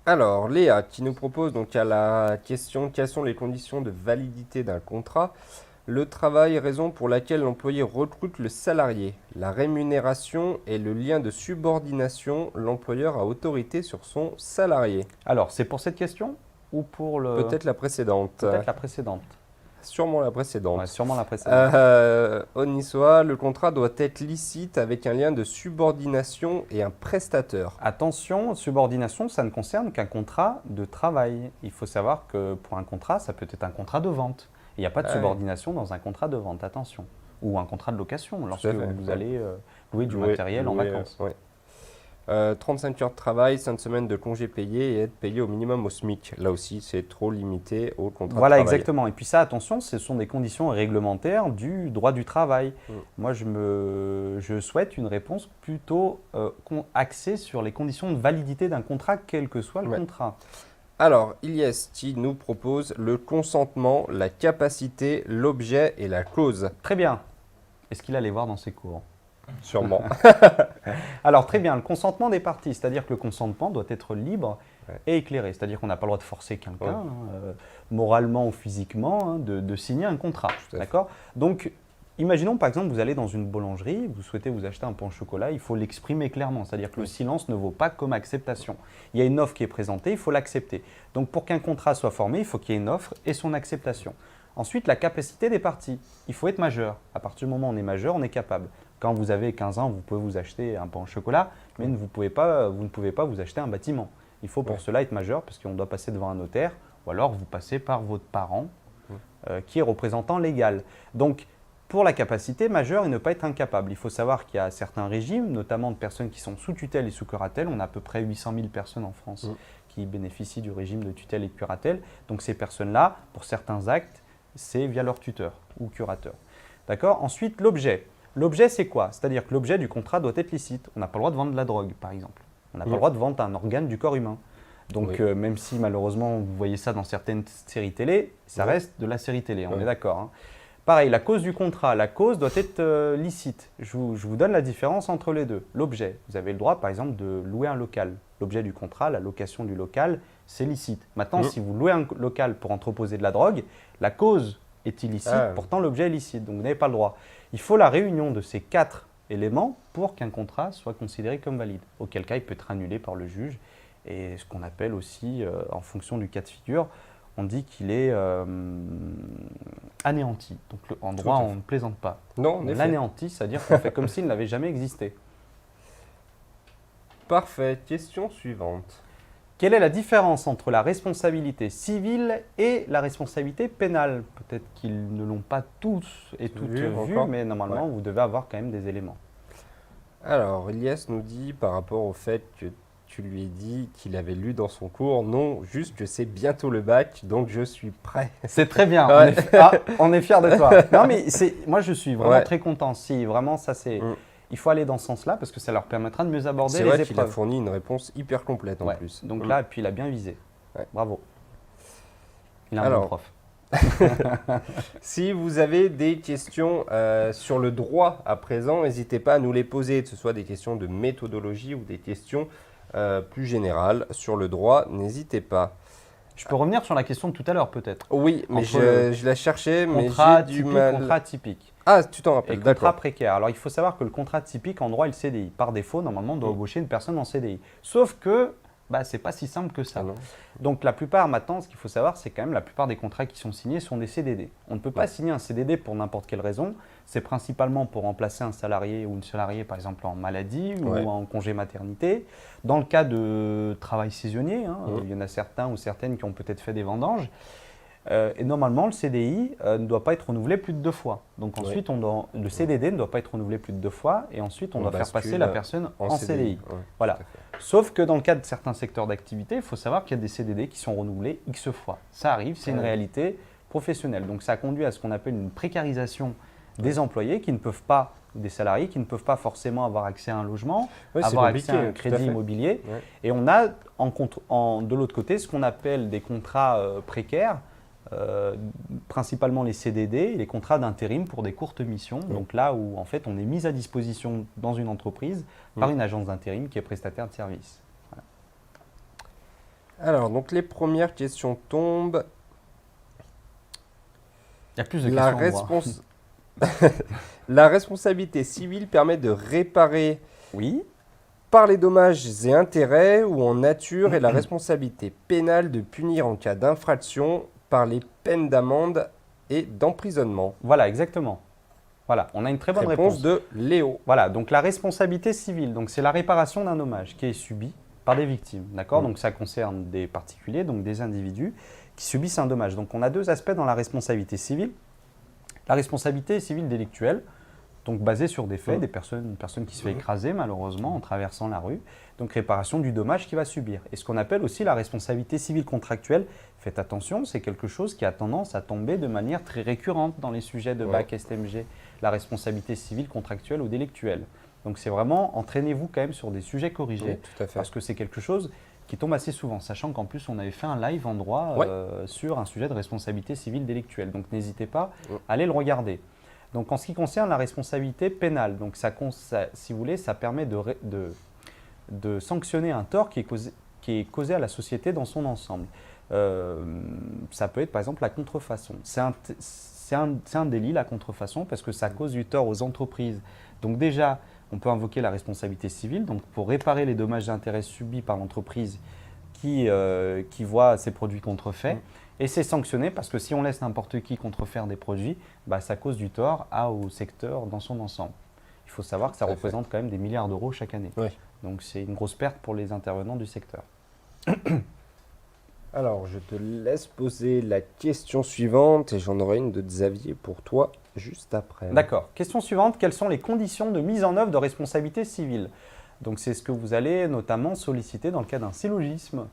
Alors, Léa qui nous propose donc à la question quelles sont les conditions de validité d'un contrat? Le travail est raison pour laquelle l'employé recrute le salarié. La rémunération est le lien de subordination. L'employeur a autorité sur son salarié. Alors, c'est pour cette question ou pour le… Peut-être la précédente. Peut-être la précédente. Sûrement la précédente. Ouais, sûrement la précédente. Onisoa, le contrat doit être licite avec un lien de subordination et un prestataire. Attention, subordination, ça ne concerne qu'un contrat de travail. Il faut savoir que pour un contrat, ça peut être un contrat de vente. Il n'y a pas de subordination dans un contrat de vente, attention. Ou un contrat de location, lorsque vous allez louer du matériel en vacances. Ouais. 35 heures de travail, 5 semaines de congés payés et être payé au minimum au SMIC. Là aussi, c'est trop limité au contrat Voilà, de travail. exactement. Et puis ça, attention, ce sont des conditions réglementaires du droit du travail. Moi, je souhaite une réponse plutôt axée sur les conditions de validité d'un contrat, quel que soit le contrat. Alors, Ilyes qui nous propose le consentement, la capacité, l'objet et la cause. Très bien. Est-ce qu'il allait voir dans ses cours? Sûrement. Alors très bien, le consentement des parties, c'est-à-dire que le consentement doit être libre et éclairé, c'est-à-dire qu'on n'a pas le droit de forcer quelqu'un, moralement ou physiquement, de signer un contrat. D'accord? Donc, imaginons par exemple, vous allez dans une boulangerie, vous souhaitez vous acheter un pain au chocolat, il faut l'exprimer clairement, c'est-à-dire que le silence ne vaut pas comme acceptation. Il y a une offre qui est présentée, il faut l'accepter. Donc pour qu'un contrat soit formé, il faut qu'il y ait une offre et son acceptation. Ensuite, la capacité des parties. Il faut être majeur. À partir du moment où on est majeur, on est capable. Quand vous avez 15 ans, vous pouvez vous acheter un pain au chocolat, mais vous ne pouvez pas vous acheter un bâtiment. Il faut pour cela être majeur parce qu'on doit passer devant un notaire ou alors vous passez par votre parent qui est représentant légal. Donc, pour la capacité, majeur et ne pas être incapable. Il faut savoir qu'il y a certains régimes, notamment de personnes qui sont sous tutelle et sous curatelle. On a à peu près 800 000 personnes en France qui bénéficient du régime de tutelle et de curatelle. Donc, ces personnes-là, pour certains actes, c'est via leur tuteur ou curateur. D'accord? Ensuite, l'objet. L'objet, c'est quoi? C'est-à-dire que l'objet du contrat doit être licite. On n'a pas le droit de vendre de la drogue, par exemple. On n'a pas le droit de vendre un organe du corps humain. Donc, même si malheureusement, vous voyez ça dans certaines séries télé, ça reste de la série télé, on est d'accord. Hein. Pareil, la cause du contrat. La cause doit être licite. Je vous donne la différence entre les deux. L'objet, vous avez le droit, par exemple, de louer un local. L'objet du contrat, la location du local, c'est licite. Maintenant, si vous louez un local pour entreposer de la drogue, la cause est illicite, pourtant l'objet est licite, donc vous n'avez pas le droit. Il faut la réunion de ces 4 éléments pour qu'un contrat soit considéré comme valide, auquel cas il peut être annulé par le juge. Et ce qu'on appelle aussi, en fonction du cas de figure, on dit qu'il est anéanti. Donc en droit, on ne plaisante pas. Non, on l'anéantit, c'est-à-dire qu'on fait comme s'il n'avait jamais existé. Parfait. Question suivante. Quelle est la différence entre la responsabilité civile et la responsabilité pénale? Peut-être qu'ils ne l'ont pas tous et toutes vu, mais normalement, vous devez avoir quand même des éléments. Alors, Ilyes nous dit, par rapport au fait que tu lui ai dit qu'il avait lu dans son cours, non, juste que c'est bientôt le bac, donc je suis prêt. C'est très bien, on est fiers de toi. Non, mais moi, je suis vraiment très content. Si, vraiment, ça c'est… Il faut aller dans ce sens-là parce que ça leur permettra de mieux aborder les épreuves. C'est vrai qu'il a fourni une réponse hyper complète en plus. Donc là, puis il a bien visé. Bravo. Il a un bon prof. Si vous avez des questions sur le droit à présent, n'hésitez pas à nous les poser, que ce soit des questions de méthodologie ou des questions plus générales sur le droit, n'hésitez pas. Je peux revenir sur la question de tout à l'heure peut-être. Oui, mais je la cherchais, mais j'ai du mal. Contrat typique. Ah, tu t'en rappelles, d'accord. Contrat précaire. Alors, il faut savoir que le contrat typique, en droit, est le CDI. Par défaut, normalement, on doit embaucher une personne en CDI. Sauf que ce n'est pas si simple que ça. Donc, la plupart, maintenant, ce qu'il faut savoir, c'est quand même la plupart des contrats qui sont signés sont des CDD. On ne peut pas signer un CDD pour n'importe quelle raison. C'est principalement pour remplacer un salarié ou une salariée, par exemple, en maladie ou en congé maternité. Dans le cas de travail saisonnier, il y en a certains ou certaines qui ont peut-être fait des vendanges. Et normalement, le CDI ne doit pas être renouvelé plus de 2 fois. Donc ensuite, le CDD ne doit pas être renouvelé plus de 2 fois. Et ensuite, on doit faire passer la personne en CDI. Voilà. Sauf que dans le cas de certains secteurs d'activité, il faut savoir qu'il y a des CDD qui sont renouvelés X fois. Ça arrive, c'est une réalité professionnelle. Donc ça conduit à ce qu'on appelle une précarisation des employés qui ne peuvent pas, des salariés qui ne peuvent pas forcément avoir accès à un logement, avoir accès à un crédit immobilier. Et on a de l'autre côté ce qu'on appelle des contrats précaires. Principalement les CDD et les contrats d'intérim pour des courtes missions. Donc là où en fait on est mis à disposition dans une entreprise par une agence d'intérim qui est prestataire de service. Voilà. Alors donc les premières questions tombent. Il y a plus de questions. La responsabilité civile permet de réparer par les dommages et intérêts ou en nature et la responsabilité pénale de punir en cas d'infraction par les peines d'amende et d'emprisonnement. Voilà, exactement. Voilà, on a une très bonne réponse de Léo. Voilà, donc la responsabilité civile, donc c'est la réparation d'un dommage qui est subi par des victimes, d'accord? Donc ça concerne des particuliers, donc des individus qui subissent un dommage. Donc on a 2 aspects dans la responsabilité civile. La responsabilité civile délictuelle, Donc basé sur des faits, Mmh. une personne qui se fait écraser malheureusement en traversant la rue, donc réparation du dommage qu'il va subir. Et ce qu'on appelle aussi la responsabilité civile contractuelle, faites attention, c'est quelque chose qui a tendance à tomber de manière très récurrente dans les sujets de bac STMG, la responsabilité civile contractuelle ou délictuelle. Donc c'est vraiment, entraînez-vous quand même sur des sujets corrigés, Tout à fait. parce que c'est quelque chose qui tombe assez souvent, sachant qu'en plus on avait fait un live en droit sur un sujet de responsabilité civile délictuelle. Donc n'hésitez pas à aller le regarder. Donc en ce qui concerne la responsabilité pénale, donc si vous voulez, ça permet de sanctionner un tort qui est causé à la société dans son ensemble. Ça peut être par exemple la contrefaçon. C'est un délit la contrefaçon parce que ça cause du tort aux entreprises. Donc déjà, on peut invoquer la responsabilité civile donc pour réparer les dommages et intérêts subis par l'entreprise qui voit ses produits contrefaits. Et c'est sanctionné parce que si on laisse n'importe qui contrefaire des produits, ça cause du tort au secteur dans son ensemble. Il faut savoir que ça représente quand même des milliards d'euros chaque année. Oui. Donc c'est une grosse perte pour les intervenants du secteur. Alors, je te laisse poser la question suivante et j'en aurai une de Xavier pour toi juste après. D'accord. Question suivante. Quelles sont les conditions de mise en œuvre de responsabilité civile? Donc c'est ce que vous allez notamment solliciter dans le cas d'un syllogisme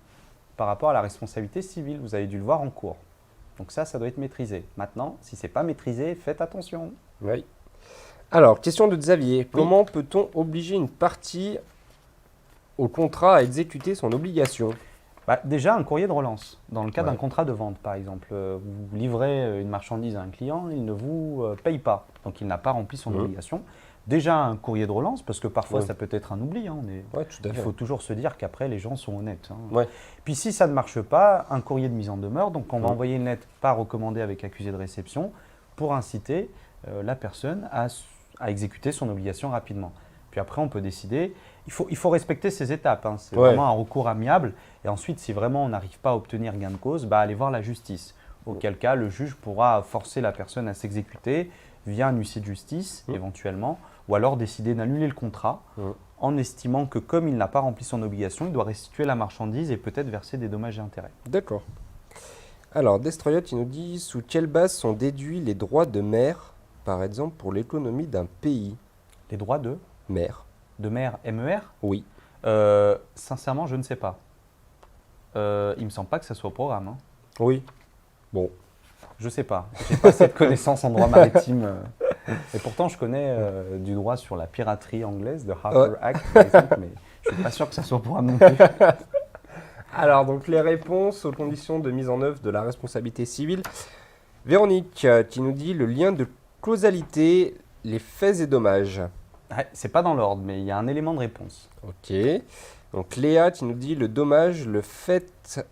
par rapport à la responsabilité civile. Vous avez dû le voir en cours. Donc ça doit être maîtrisé. Maintenant, si ce n'est pas maîtrisé, faites attention. Oui. Alors, question de Xavier. Comment peut-on obliger une partie au contrat à exécuter son obligation? Déjà, un courrier de relance. Dans le cas d'un contrat de vente, par exemple, vous livrez une marchandise à un client, il ne vous paye pas, donc il n'a pas rempli son obligation. Déjà, un courrier de relance, parce que parfois, ça peut être un oubli. Tout à fait. Il faut toujours se dire qu'après, les gens sont honnêtes. Ouais. Puis si ça ne marche pas, un courrier de mise en demeure, donc on va envoyer une lettre pas recommandée avec accusé de réception pour inciter la personne à exécuter son obligation rapidement. Puis après, on peut décider. Il faut respecter ces étapes. C'est vraiment un recours amiable. Et ensuite, si vraiment on n'arrive pas à obtenir gain de cause, allez voir la justice. Auquel cas, le juge pourra forcer la personne à s'exécuter via un huissier de justice, éventuellement, ou alors décider d'annuler le contrat en estimant que comme il n'a pas rempli son obligation, il doit restituer la marchandise et peut-être verser des dommages et intérêts. D'accord. Alors, Destroyot, il nous dit sous quelle base sont déduits les droits de mer, par exemple, pour l'économie d'un pays? Les droits de Mer. De mer, MER? Oui. Sincèrement, je ne sais pas. Il ne me semble pas que ça soit au programme. Oui. Bon. Je ne sais pas. Je n'ai pas cette connaissance en droit maritime. Et pourtant, je connais du droit sur la piraterie anglaise, de Harper Act, par exemple, mais je ne suis pas sûr que ça soit au programme non plus. Alors, donc, les réponses aux conditions de mise en œuvre de la responsabilité civile. Véronique, qui nous dit le lien de causalité, les faits et dommages. C'est pas dans l'ordre, mais il y a un élément de réponse. Ok. Donc Léa, tu nous dis le dommage, le fait.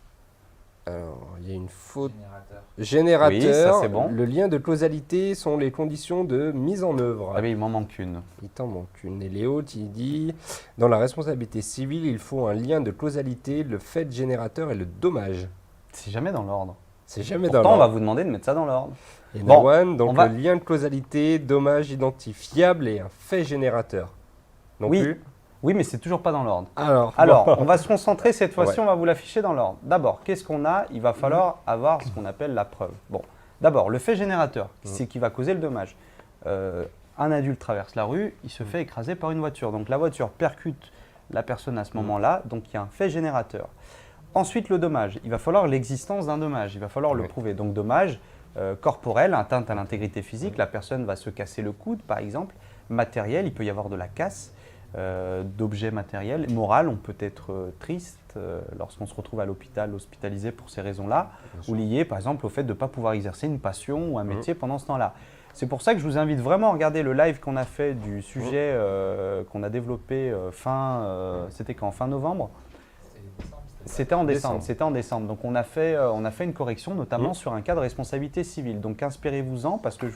Alors, il y a une faute. Générateur. Oui, ça, c'est bon. Le lien de causalité sont les conditions de mise en œuvre. Ah oui, il m'en manque une. Il t'en manque une. Et Léo, tu dis dans la responsabilité civile, il faut un lien de causalité, le fait générateur et le dommage. C'est jamais dans l'ordre. C'est jamais Pourtant, dans on va l'ordre. vous demander de mettre ça dans l'ordre. Et Bon, Nawan, donc on va- le lien de causalité, dommage identifiable et un fait générateur. Non Oui. plus. Oui, mais c'est toujours pas dans l'ordre. Alors, Alors, on va se concentrer cette fois-ci, Ouais. on va vous l'afficher dans l'ordre. D'abord, qu'est-ce qu'on a? Il va falloir avoir ce qu'on appelle la preuve. Bon, d'abord, le fait générateur, c'est qui va causer le dommage. Un adulte traverse la rue, il se fait écraser par une voiture. Donc la voiture percute la personne à ce moment-là, donc il y a un fait générateur. Ensuite, le dommage. Il va falloir l'existence d'un dommage, il va falloir le prouver. Donc dommage corporel, atteinte à l'intégrité physique, la personne va se casser le coude par exemple. Matériel, il peut y avoir de la casse d'objets matériels. Moral, on peut être triste lorsqu'on se retrouve à l'hôpital, hospitalisé pour ces raisons-là, ou lié par exemple au fait de ne pas pouvoir exercer une passion ou un métier pendant ce temps-là. C'est pour ça que je vous invite vraiment à regarder le live qu'on a fait du sujet qu'on a développé c'était quand? Fin novembre? C'était en décembre. Donc on a fait une correction notamment sur un cas de responsabilité civile. Donc inspirez-vous-en parce que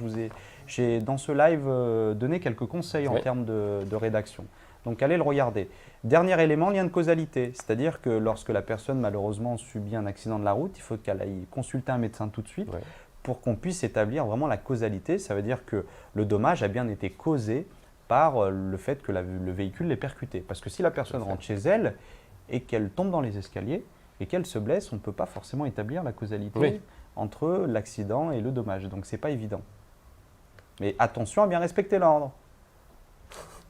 j'ai dans ce live donné quelques conseils en termes de rédaction. Donc allez le regarder. Dernier élément, lien de causalité. C'est-à-dire que lorsque la personne malheureusement subit un accident de la route, il faut qu'elle aille consulter un médecin tout de suite pour qu'on puisse établir vraiment la causalité. Ça veut dire que le dommage a bien été causé par le fait que le véhicule l'ait percuté. Parce que si la personne rentre chez elle et qu'elle tombe dans les escaliers et qu'elle se blesse, on ne peut pas forcément établir la causalité entre l'accident et le dommage. Donc ce n'est pas évident. Mais attention à bien respecter l'ordre.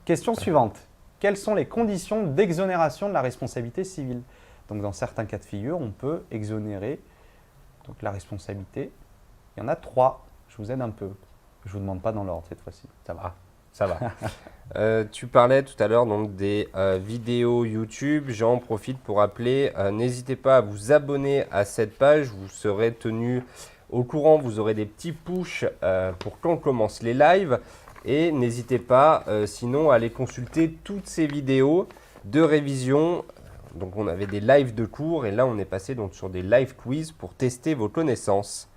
Question suivante. Quelles sont les conditions d'exonération de la responsabilité civile? Donc, dans certains cas de figure, on peut exonérer donc, la responsabilité. Il y en a 3. Je vous aide un peu. Je ne vous demande pas dans l'ordre cette fois-ci. Ça va. Ça va. Tu parlais tout à l'heure donc des vidéos YouTube. J'en profite pour rappeler, n'hésitez pas à vous abonner à cette page. Vous serez tenu au courant. Vous aurez des petits pushs pour quand on commence les lives. Et n'hésitez pas sinon à aller consulter toutes ces vidéos de révision. Donc on avait des lives de cours et là on est passé donc sur des live quiz pour tester vos connaissances.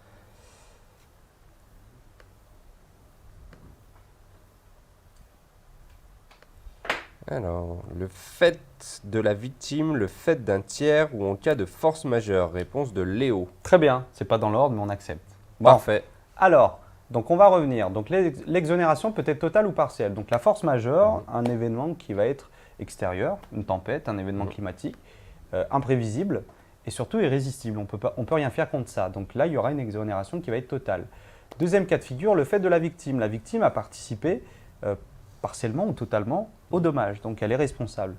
Alors, le fait de la victime, le fait d'un tiers ou en cas de force majeure. Réponse de Léo. Très bien. Ce n'est pas dans l'ordre, mais on accepte. Bon. Parfait. Alors, donc on va revenir. Donc l'exonération peut être totale ou partielle. Donc la force majeure, un événement qui va être extérieur, une tempête, un événement climatique, imprévisible et surtout irrésistible. On peut rien faire contre ça. Donc là, il y aura une exonération qui va être totale. Deuxième cas de figure, le fait de la victime. La victime a participé partiellement ou totalement au dommage. Donc elle est responsable.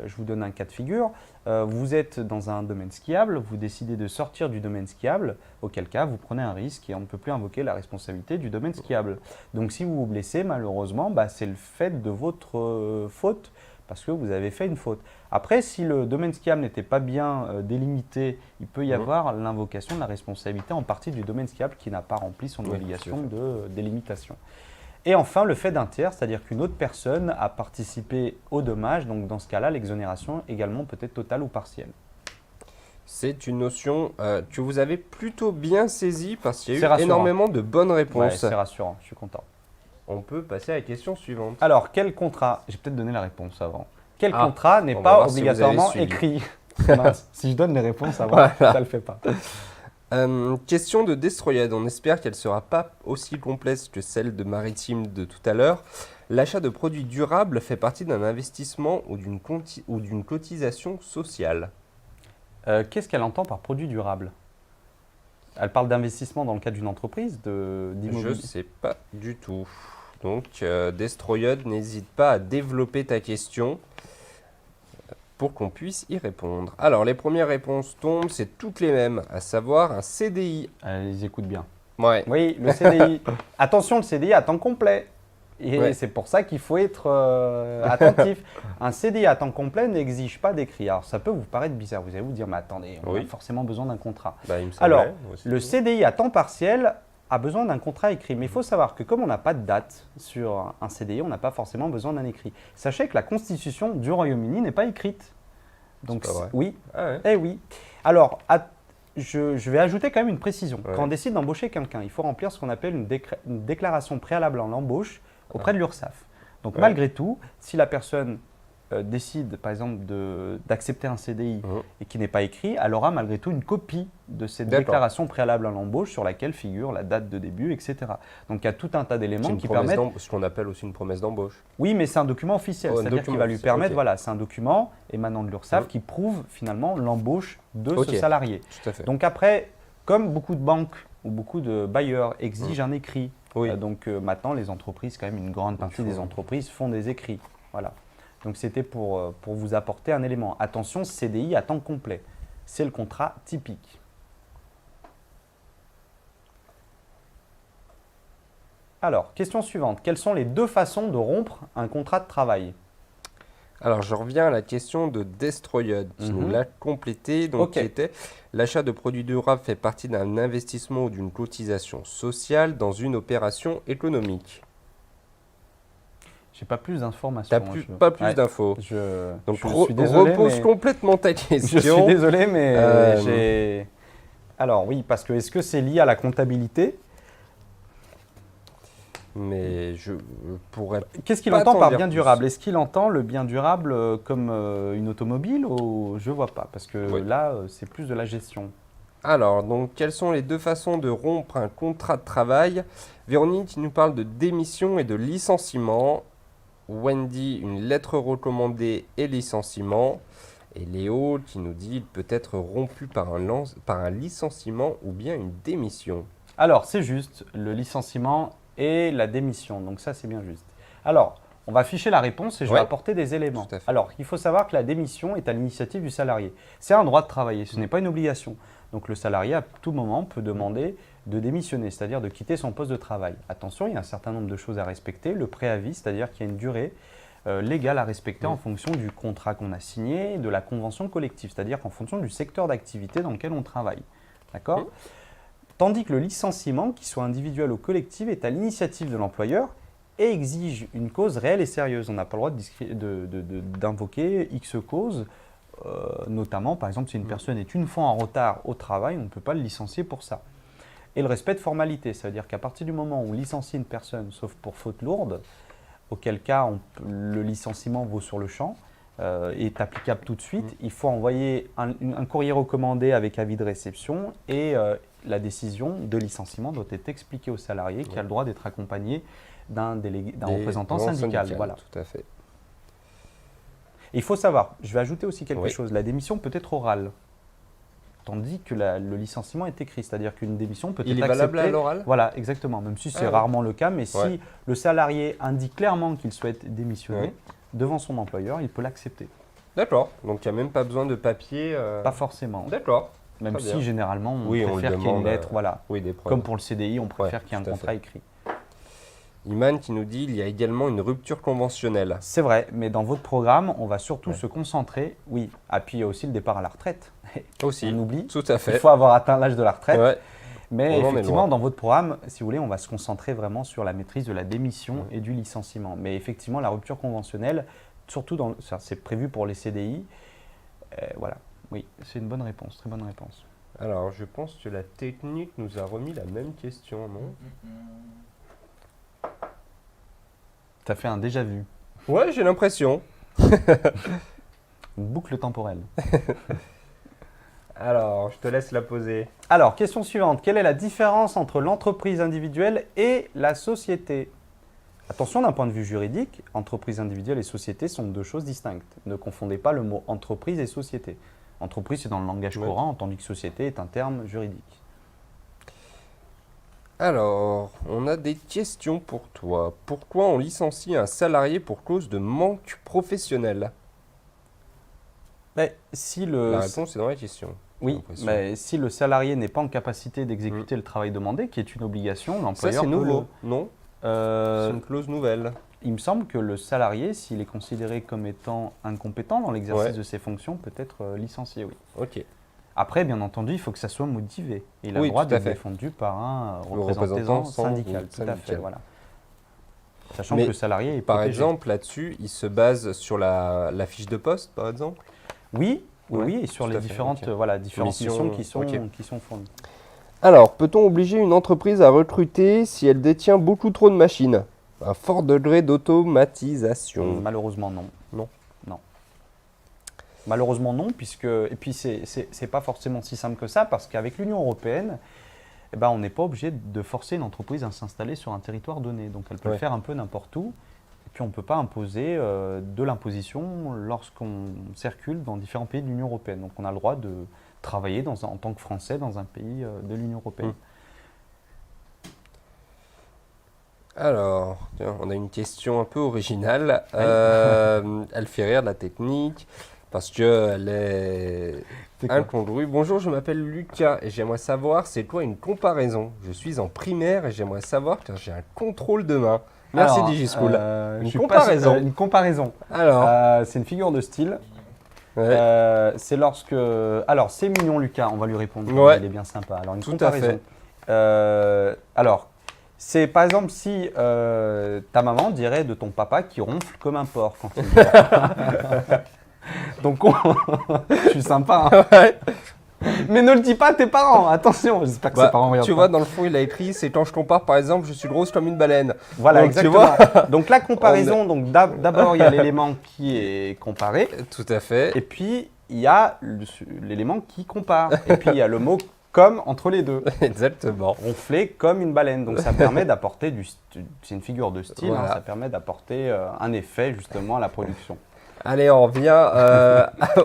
Je vous donne un cas de figure. Vous êtes dans un domaine skiable, vous décidez de sortir du domaine skiable, auquel cas vous prenez un risque et on ne peut plus invoquer la responsabilité du domaine skiable. Donc si vous vous blessez, malheureusement, c'est le fait de votre faute, parce que vous avez fait une faute. Après, si le domaine skiable n'était pas bien délimité, il peut y avoir l'invocation de la responsabilité en partie du domaine skiable qui n'a pas rempli son obligation de délimitation. Et enfin, le fait d'un tiers, c'est-à-dire qu'une autre personne a participé au dommage. Donc, dans ce cas-là, l'exonération également peut être totale ou partielle. C'est une notion que vous avez plutôt bien saisie parce qu'il y a eu rassurant. énormément de bonnes réponses. Ouais, c'est rassurant, je suis content. On peut passer à la question suivante. Alors, quel contrat, j'ai peut-être donné la réponse avant. Quel contrat n'est on va pas voir si vous obligatoirement avez suivi. écrit? Mince, si je donne les réponses avant, ça ne le fait pas. Question de Destroyed. On espère qu'elle ne sera pas aussi complexe que celle de Maritime de tout à l'heure. L'achat de produits durables fait partie d'un investissement ou d'une cotisation sociale. Qu'est-ce qu'elle entend par produit durable? Elle parle d'investissement dans le cadre d'une entreprise, d'immobilier? Je ne sais pas du tout. Donc, Destroyed, n'hésite pas à développer ta question pour qu'on puisse y répondre. Alors, les premières réponses tombent, c'est toutes les mêmes, à savoir un CDI. Ils écoutent bien. Ouais. Oui, le CDI. Attention, le CDI à temps complet. Et Ouais. c'est pour ça qu'il faut être attentif. Un CDI à temps complet n'exige pas d'écrit. Alors, ça peut vous paraître bizarre. Vous allez vous dire, mais attendez, on a forcément besoin d'un contrat. Il me semblait, Alors, aussi. le CDI à temps partiel a besoin d'un contrat écrit. Mais il faut savoir que comme on n'a pas de date sur un CDI, on n'a pas forcément besoin d'un écrit. Sachez que la Constitution du Royaume-Uni n'est pas écrite. Donc, pas vrai. oui. Ah ouais. Eh oui. Alors, je vais ajouter quand même une précision. Ouais. Quand on décide d'embaucher quelqu'un, il faut remplir ce qu'on appelle une déclaration préalable en embauche auprès de l'URSSAF. Donc, malgré tout, si la personne décide, par exemple, d'accepter un CDI et qui n'est pas écrit, elle aura malgré tout une copie de cette déclaration préalable à l'embauche sur laquelle figure la date de début, etc. Donc, il y a tout un tas d'éléments qui permettent… Ce qu'on appelle aussi une promesse d'embauche. Oui, mais c'est un document officiel, c'est-à-dire qu'il va lui permettre, voilà, c'est un document émanant de l'URSSAF qui prouve finalement l'embauche de ce salarié. Tout à fait. Donc après, comme beaucoup de banques ou beaucoup de bailleurs exigent un écrit, donc maintenant les entreprises, quand même une grande partie des entreprises font des écrits. Voilà. Donc c'était pour vous apporter un élément. Attention, CDI à temps complet, c'est le contrat typique. Alors, question suivante. Quelles sont les deux façons de rompre un contrat de travail? Alors, je reviens à la question de Destroyed, qui nous l'a complété. Donc, qui était l'achat de produits durables fait partie d'un investissement ou d'une cotisation sociale dans une opération économique. J'ai pas plus d'informations. Pas plus d'infos. Donc, je suis désolé, repose complètement ta question. Je suis désolé, mais j'ai… Alors oui, parce que est-ce que c'est lié à la comptabilité? Mais je pourrais… Qu'est-ce qu'il entend par bien durable? Est-ce qu'il entend le bien durable comme une automobile ou… Je vois pas, parce que là, c'est plus de la gestion. Alors, donc, quelles sont les deux façons de rompre un contrat de travail? Véronique qui nous parle de démission et de licenciement. Wendy, une lettre recommandée et licenciement. Et Léo qui nous dit qu'il peut être rompu par un licenciement ou bien une démission. Alors, c'est juste, le licenciement et la démission. Donc ça, c'est bien juste. Alors, On va afficher la réponse et je Ouais. vais apporter des éléments. Tout à fait. Alors, il faut savoir que la démission est à l'initiative du salarié. C'est un droit de travailler, ce n'est pas une obligation. Donc, le salarié, à tout moment, peut demander de démissionner, c'est-à-dire de quitter son poste de travail. Attention, il y a un certain nombre de choses à respecter. Le préavis, c'est-à-dire qu'il y a une durée légale à respecter en fonction du contrat qu'on a signé, de la convention collective, c'est-à-dire qu'en fonction du secteur d'activité dans lequel on travaille. D'accord ? Tandis que le licenciement, qu'il soit individuel ou collectif, est à l'initiative de l'employeur et exige une cause réelle et sérieuse. On n'a pas le droit d'invoquer X cause, notamment, par exemple, si une personne est une fois en retard au travail, on ne peut pas le licencier pour ça. Et le respect de formalité, ça veut dire qu'à partir du moment où on licencie une personne, sauf pour faute lourde, auquel cas le licenciement vaut sur le champ, est applicable tout de suite, il faut envoyer un courrier recommandé avec avis de réception et la décision de licenciement doit être expliquée au salarié qui a le droit d'être accompagné d'un représentant syndical. Voilà. Tout à fait. Et il faut savoir, je vais ajouter aussi quelque Oui. chose, la démission peut être orale, tandis que le licenciement est écrit, c'est-à-dire qu'une démission peut Il être est valable à acceptée. l'oral? Voilà, exactement, même si c'est Ah ouais. rarement le cas, mais si Ouais. le salarié indique clairement qu'il souhaite démissionner Ouais. devant son employeur, il peut l'accepter. D'accord. Donc, il n'y a même pas besoin de papier. Pas forcément, D'accord. même très si bien. généralement on Oui, on le préfère qu'il y ait une demande, lettre, voilà. Oui, des preuves. Comme pour le CDI, on préfère Ouais, qu'il y ait un tout à contrat fait. écrit. Iman qui nous dit il y a également une rupture conventionnelle. C'est vrai, mais dans votre programme, on va surtout Ouais. se concentrer, oui, puis il y a aussi le départ à la retraite. Aussi. On oublie, Tout à il fait. faut avoir atteint l'âge de la retraite. Ouais. Mais On en est effectivement, loin. dans votre programme, si vous voulez, on va se concentrer vraiment sur la maîtrise de la démission et du licenciement. Mais effectivement, la rupture conventionnelle, surtout c'est prévu pour les CDI. Voilà, oui, c'est une bonne réponse, très bonne réponse. Alors, je pense que la technique nous a remis la même question, non? Ça fait un déjà vu, Ouais, j'ai l'impression. une boucle temporelle. Alors, je te laisse la poser. Alors, question suivante. Quelle est la différence entre l'entreprise individuelle et la société? Attention, d'un point de vue juridique, entreprise individuelle et société sont deux choses distinctes. Ne confondez pas le mot entreprise et société. Entreprise, c'est dans le langage Ouais. courant, tandis que société est un terme juridique. Alors, on a des questions pour toi. Pourquoi on licencie un salarié pour cause de manque professionnel? Mais si le, La réponse est dans la question. j'ai oui, l'impression. mais si le salarié n'est pas en capacité d'exécuter le travail demandé, qui est une obligation, Ça, l'employeur c'est peut nouveau, non? le- C'est une clause nouvelle. Il me semble que le salarié, s'il est considéré comme étant incompétent dans l'exercice Ouais. de ses fonctions, peut être licencié, oui. Ok. Après, bien entendu, il faut que ça soit motivé. Il a Oui, le droit tout à d'être fait. défendu par un Le représentant représentant syndical. Tout à fait, syndical. voilà. Sachant Mais que le salarié est Par protégé. exemple, là-dessus, il se base sur la fiche de poste, par exemple? Oui, Ouais, oui, et sur tout les à fait, différentes, ok. différentes Missions, missions ok. qui sont fournies. Alors, peut-on obliger une entreprise à recruter si elle détient beaucoup trop de machines? Un fort degré d'automatisation. Malheureusement, non. Non. Non. Malheureusement, non, puisque. Et puis, c'est pas forcément si simple que ça, parce qu'avec l'Union européenne, eh ben, on n'est pas obligé de forcer une entreprise à s'installer sur un territoire donné. Donc, elle peut le Ouais. faire un peu n'importe où. Et puis, on ne peut pas imposer de l'imposition lorsqu'on circule dans différents pays de l'Union européenne. Donc, on a le droit de travailler en tant que Français dans un pays de l'Union européenne. Alors, tiens, on a une question un peu originale. Elle fait rire de la technique parce qu'elle est C'est quoi? incongrue. Bonjour, je m'appelle Lucas et j'aimerais savoir c'est quoi une comparaison. Je suis en primaire et j'aimerais savoir car j'ai un contrôle demain. Merci Alors, DigiSchool. je Une suis pas comparaison. sûr- une comparaison. Alors, C'est une figure de style. ouais. C'est lorsque. Alors, c'est mignon, Lucas, on va lui répondre. Ouais. Il est bien sympa. Alors, une Tout à comparaison. Alors, c'est par exemple si ta maman dirait de ton papa qui ronfle comme un porc quand il dort. Donc, je suis sympa. Hein. Ouais. Mais ne le dis pas à tes parents, attention. J'espère que Bah, ses parents regardent tu pas. vois, dans le fond, il a écrit c'est quand je compare, par exemple, je suis grosse comme une baleine. Voilà, Donc, tu exactement. Donc, la comparaison, donc d'abord, il y a l'élément qui est comparé. Tout à fait. Et puis, il y a l'élément qui compare. Et puis, il y a le mot comme entre les deux. Exactement. Ronfler comme une baleine. Donc, ça permet d'apporter c'est une figure de style, Voilà. hein, ça permet d'apporter un effet justement à la production. Allez, on revient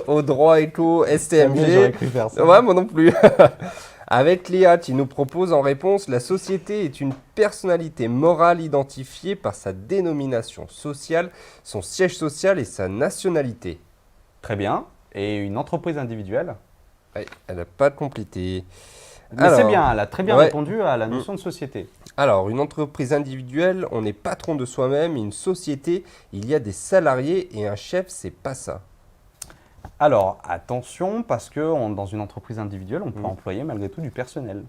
au droit éco J'aurais STMG. cru faire ça. Ouais, moi non plus. Avec Léa, qui nous propose en réponse, la société est une personnalité morale identifiée par sa dénomination sociale, son siège social et sa nationalité. Très bien. Et une entreprise individuelle? Ouais, elle n'a pas complété. Mais c'est bien, elle a très bien ouais. répondu à la notion de société. Alors, une entreprise individuelle, on est patron de soi-même. Une société, il y a des salariés et un chef, c'est pas ça. Alors, attention, parce que dans une entreprise individuelle, on peut employer malgré tout du personnel.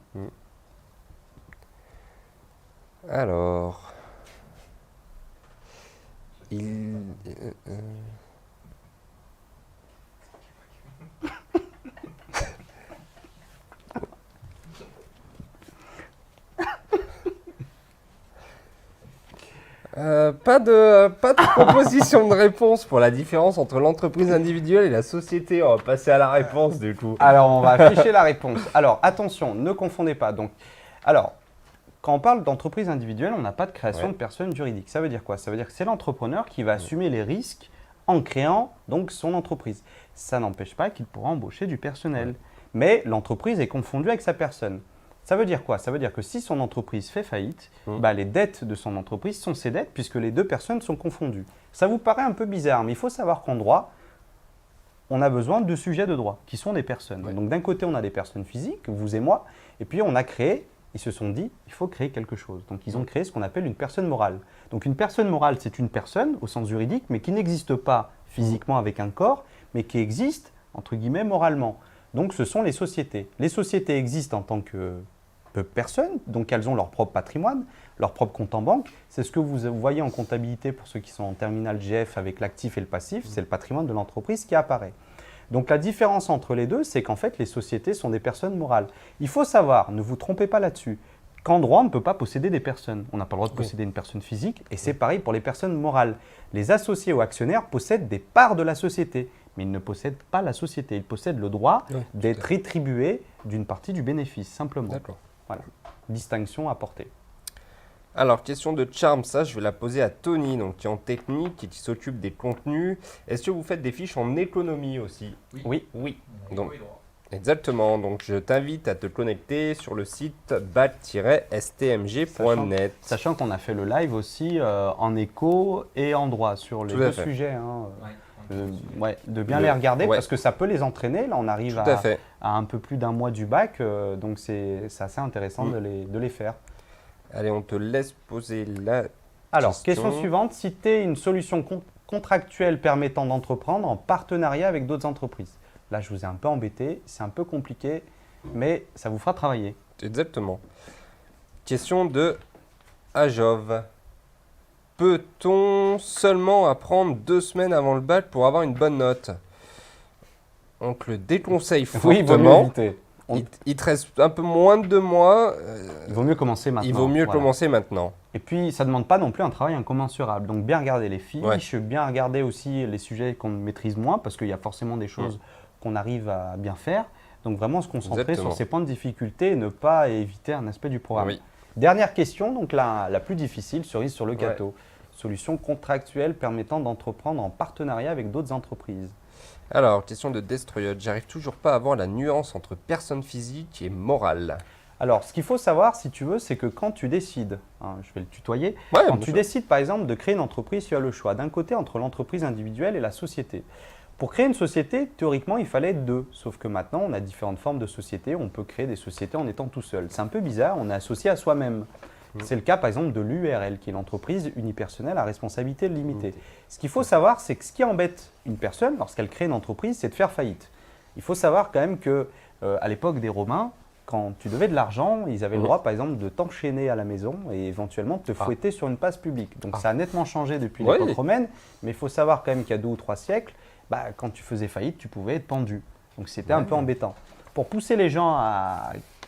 Alors, pas de proposition de réponse pour la différence entre l'entreprise individuelle et la société. On va passer à la réponse du coup. Alors, on va afficher la réponse. Alors, attention, ne confondez pas. Donc, alors, quand on parle d'entreprise individuelle, on n'a pas de création de personne juridique. Ça veut dire quoi? Ça veut dire que c'est l'entrepreneur qui va assumer les risques en créant donc son entreprise. Ça n'empêche pas qu'il pourra embaucher du personnel. Mais l'entreprise est confondue avec sa personne. Ça veut dire quoi? Ça veut dire que si son entreprise fait faillite, les dettes de son entreprise sont ses dettes puisque les deux personnes sont confondues. Ça vous paraît un peu bizarre, mais il faut savoir qu'en droit, on a besoin de sujets de droit qui sont des personnes. Donc d'un côté, on a des personnes physiques, vous et moi, et puis on a créé, ils se sont dit, il faut créer quelque chose. Donc ils ont créé ce qu'on appelle une personne morale. Donc une personne morale, c'est une personne au sens juridique, mais qui n'existe pas physiquement avec un corps, mais qui existe, entre guillemets, moralement. Donc ce sont les sociétés. Les sociétés existent en tant que personnes, donc elles ont leur propre patrimoine, leur propre compte en banque. C'est ce que vous voyez en comptabilité pour ceux qui sont en terminale GF avec l'actif et le passif, c'est le patrimoine de l'entreprise qui apparaît. Donc la différence entre les deux, c'est qu'en fait les sociétés sont des personnes morales. Il faut savoir, ne vous trompez pas là-dessus, qu'en droit on ne peut pas posséder des personnes. On n'a pas le droit de posséder une personne physique et c'est pareil pour les personnes morales. Les associés ou actionnaires possèdent des parts de la société, mais ils ne possèdent pas la société. Ils possèdent le droit d'être rétribués d'une partie du bénéfice, simplement. D'accord. Voilà, distinction à porter. Alors, question de charme, ça je vais la poser à Tony, donc, qui est en technique et qui s'occupe des contenus. Est-ce que vous faites des fiches en économie aussi? Oui. Donc, exactement, donc je t'invite à te connecter sur le site bac-stmg.net. Sachant qu'on a fait le live aussi en éco et en droit sur les deux sujets. De bien les regarder parce que ça peut les entraîner. Là, on arrive à un peu plus d'un mois du bac, donc c'est assez intéressant de les faire. Allez, on te laisse poser la Alors, question suivante. Citer une solution contractuelle permettant d'entreprendre en partenariat avec d'autres entreprises. Là, je vous ai un peu embêté, c'est un peu compliqué, mais ça vous fera travailler. Exactement. Question de Ajov. Peut-on seulement apprendre 2 semaines avant le bac pour avoir une bonne note? On te le déconseille fortement. Il te reste un peu moins de 2 mois. Il vaut mieux commencer maintenant. Il vaut mieux commencer maintenant. Et puis, ça ne demande pas non plus un travail incommensurable. Donc, bien regarder les fiches, bien regarder aussi les sujets qu'on maîtrise moins, parce qu'il y a forcément des choses qu'on arrive à bien faire. Donc, vraiment se concentrer sur ces points de difficulté et ne pas éviter un aspect du programme. Dernière question, donc la plus difficile, cerise sur le gâteau. Solution contractuelle permettant d'entreprendre en partenariat avec d'autres entreprises. Alors, question de Destroyed, j'arrive toujours pas à voir la nuance entre personne physique et morale. Alors, ce qu'il faut savoir, si tu veux, c'est que quand tu décides, je vais le tutoyer, quand tu décides par exemple de créer une entreprise, tu as le choix d'un côté entre l'entreprise individuelle et la société. Pour créer une société, théoriquement, il fallait être 2. Sauf que maintenant, on a différentes formes de sociétés. On peut créer des sociétés en étant tout seul. C'est un peu bizarre, on est associé à soi-même. C'est le cas, par exemple, de l'URL, qui est l'entreprise unipersonnelle à responsabilité limitée. Ce qu'il faut savoir, c'est que ce qui embête une personne lorsqu'elle crée une entreprise, c'est de faire faillite. Il faut savoir quand même qu'à l'époque des Romains, quand tu devais de l'argent, ils avaient le droit, par exemple, de t'enchaîner à la maison et éventuellement de te fouetter sur une place publique. Donc ça a nettement changé depuis l'époque romaine, mais il faut savoir quand même qu'il y a 2 ou 3 siècles, quand tu faisais faillite, tu pouvais être pendu. Donc c'était un peu embêtant. Pour pousser les gens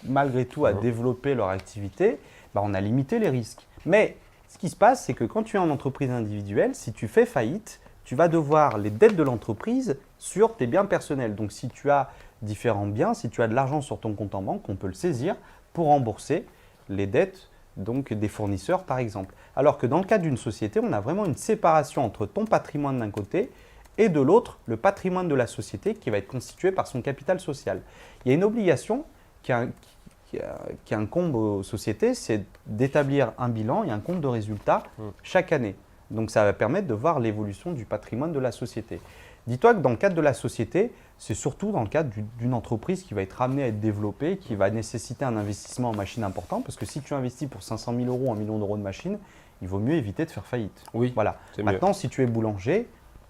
malgré tout à développer leur activité, on a limité les risques. Mais ce qui se passe, c'est que quand tu es en entreprise individuelle, si tu fais faillite, tu vas devoir les dettes de l'entreprise sur tes biens personnels. Donc si tu as différents biens, si tu as de l'argent sur ton compte en banque, on peut le saisir pour rembourser les dettes donc, des fournisseurs par exemple. Alors que dans le cas d'une société, on a vraiment une séparation entre ton patrimoine d'un côté et de l'autre, le patrimoine de la société qui va être constitué par son capital social. Il y a une obligation qui incombe aux sociétés, c'est d'établir un bilan et un compte de résultats chaque année. Donc ça va permettre de voir l'évolution du patrimoine de la société. Dis-toi que dans le cadre de la société, c'est surtout dans le cadre d'une entreprise qui va être amenée à être développée, qui va nécessiter un investissement en machines important, parce que si tu investis pour 500 000 euros, 1 million d'euros de machines, il vaut mieux éviter de faire faillite. Oui, voilà. c'est mieux. Maintenant, si tu es boulanger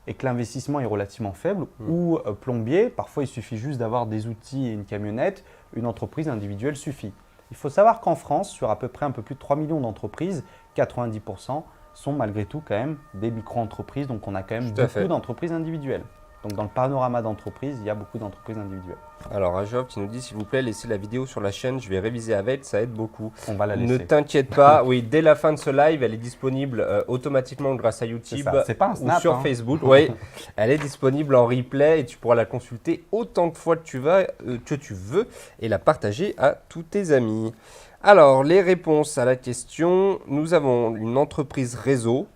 et que l'investissement est relativement faible, ou plombier, parfois il suffit juste d'avoir des outils et une camionnette, une entreprise individuelle suffit. Il faut savoir qu'en France, sur à peu près un peu plus de 3 millions d'entreprises, 90% sont malgré tout quand même des micro-entreprises, donc on a quand même beaucoup d'entreprises individuelles. Donc dans le panorama d'entreprises, il y a beaucoup d'entreprises individuelles. Alors Ajov qui nous dit s'il vous plaît laissez la vidéo sur la chaîne, je vais réviser avec, ça aide beaucoup. On va la laisser. Ne t'inquiète pas, oui, dès la fin de ce live, elle est disponible automatiquement grâce à YouTube C'est pas un snap, ou sur Facebook. Oui, elle est disponible en replay et tu pourras la consulter autant de fois que tu veux et la partager à tous tes amis. Alors, les réponses à la question, nous avons une entreprise réseau.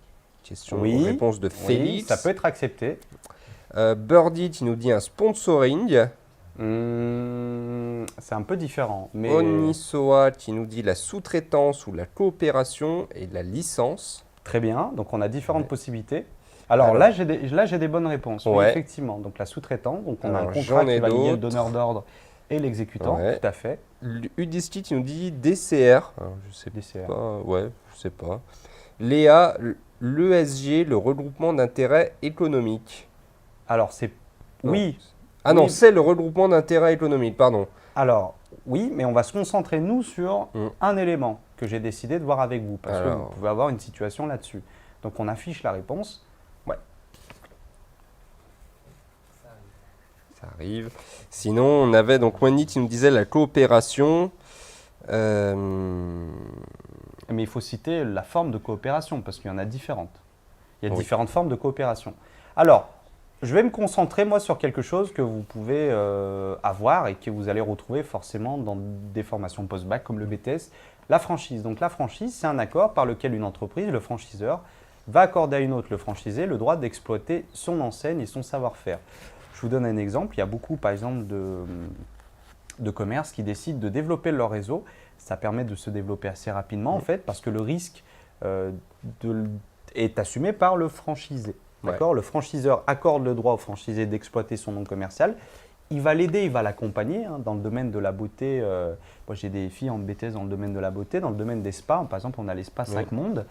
Réponse de Félix. Ça peut être accepté. Birdie, tu nous dis un sponsoring. C'est un peu différent. Mais... Onisoa qui nous dit la sous-traitance ou la coopération et la licence. Très bien, donc on a différentes possibilités. Alors là, j'ai des bonnes réponses, oui, effectivement. Donc la sous-traitance, donc on a un contrat qui va lier le donneur d'ordre et l'exécutant, tout à fait. Udiski qui nous dit DCR. Alors, je sais DCR. pas, je sais pas. Léa, l'ESG, le regroupement d'intérêts économiques. Alors c'est... Oui. Ah non, c'est le regroupement d'intérêts économiques, pardon. Alors, oui, mais on va se concentrer, nous, sur un élément que j'ai décidé de voir avec vous, parce que vous pouvez avoir une situation là-dessus. Donc, on affiche la réponse. Ouais. Ça arrive. Sinon, on avait donc Wendy qui nous disait la coopération. Mais il faut citer la forme de coopération, parce qu'il y en a différentes. Il y a différentes formes de coopération. Alors, je vais me concentrer, moi, sur quelque chose que vous pouvez avoir et que vous allez retrouver forcément dans des formations post-bac comme le BTS, la franchise. Donc, la franchise, c'est un accord par lequel une entreprise, le franchiseur, va accorder à une autre, le franchisé, le droit d'exploiter son enseigne et son savoir-faire. Je vous donne un exemple. Il y a beaucoup, par exemple, de commerces qui décident de développer leur réseau. Ça permet de se développer assez rapidement, en fait, parce que le risque est assumé par le franchisé. D'accord. Le franchiseur accorde le droit au franchisé d'exploiter son nom commercial. Il va l'aider, il va l'accompagner dans le domaine de la beauté. Moi, j'ai des filles en BTS dans le domaine de la beauté, dans le domaine des spas. Par exemple, on a les spas 5 mondes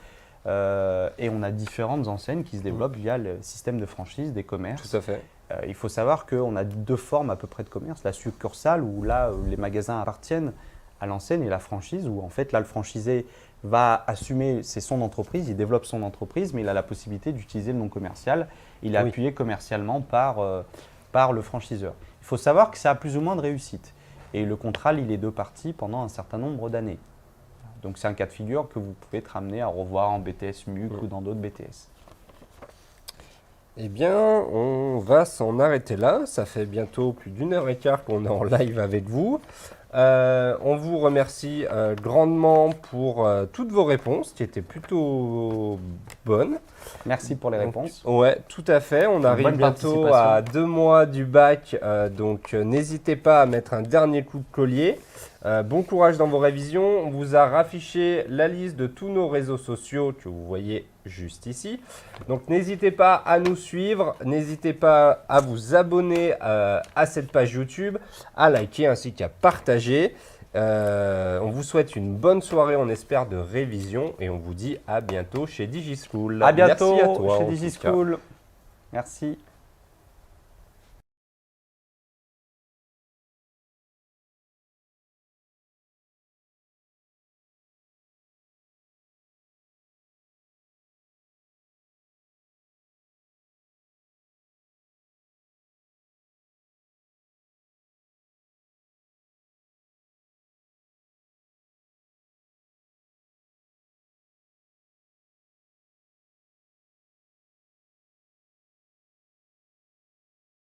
et on a différentes enseignes qui se développent via le système de franchise des commerces. Tout à fait. Il faut savoir qu'on a 2 formes à peu près de commerce. La succursale, où là, les magasins appartiennent à l'enseigne, et la franchise, où en fait, là, le franchisé va assumer, c'est son entreprise, il développe son entreprise, mais il a la possibilité d'utiliser le nom commercial. Il est appuyé commercialement par le franchiseur. Il faut savoir que ça a plus ou moins de réussite. Et le contrat lie les 2 parties pendant un certain nombre d'années. Donc c'est un cas de figure que vous pouvez être amené à revoir en BTS MUC ou dans d'autres BTS. Eh bien, on va s'en arrêter là. Ça fait bientôt plus d'1h15 qu'on est en live avec vous. On vous remercie grandement pour toutes vos réponses qui étaient plutôt bonnes. Merci pour les réponses. Ouais, tout à fait. On arrive bientôt à 2 mois du bac, donc n'hésitez pas à mettre un dernier coup de collier. Bon courage dans vos révisions. On vous a raffiché la liste de tous nos réseaux sociaux que vous voyez juste ici. Donc n'hésitez pas à nous suivre, n'hésitez pas à vous abonner à cette page YouTube, à liker ainsi qu'à partager. On vous souhaite une bonne soirée, on espère, de révision et on vous dit à bientôt chez DigiSchool. À bientôt. Merci à toi, chez DigiSchool. Merci.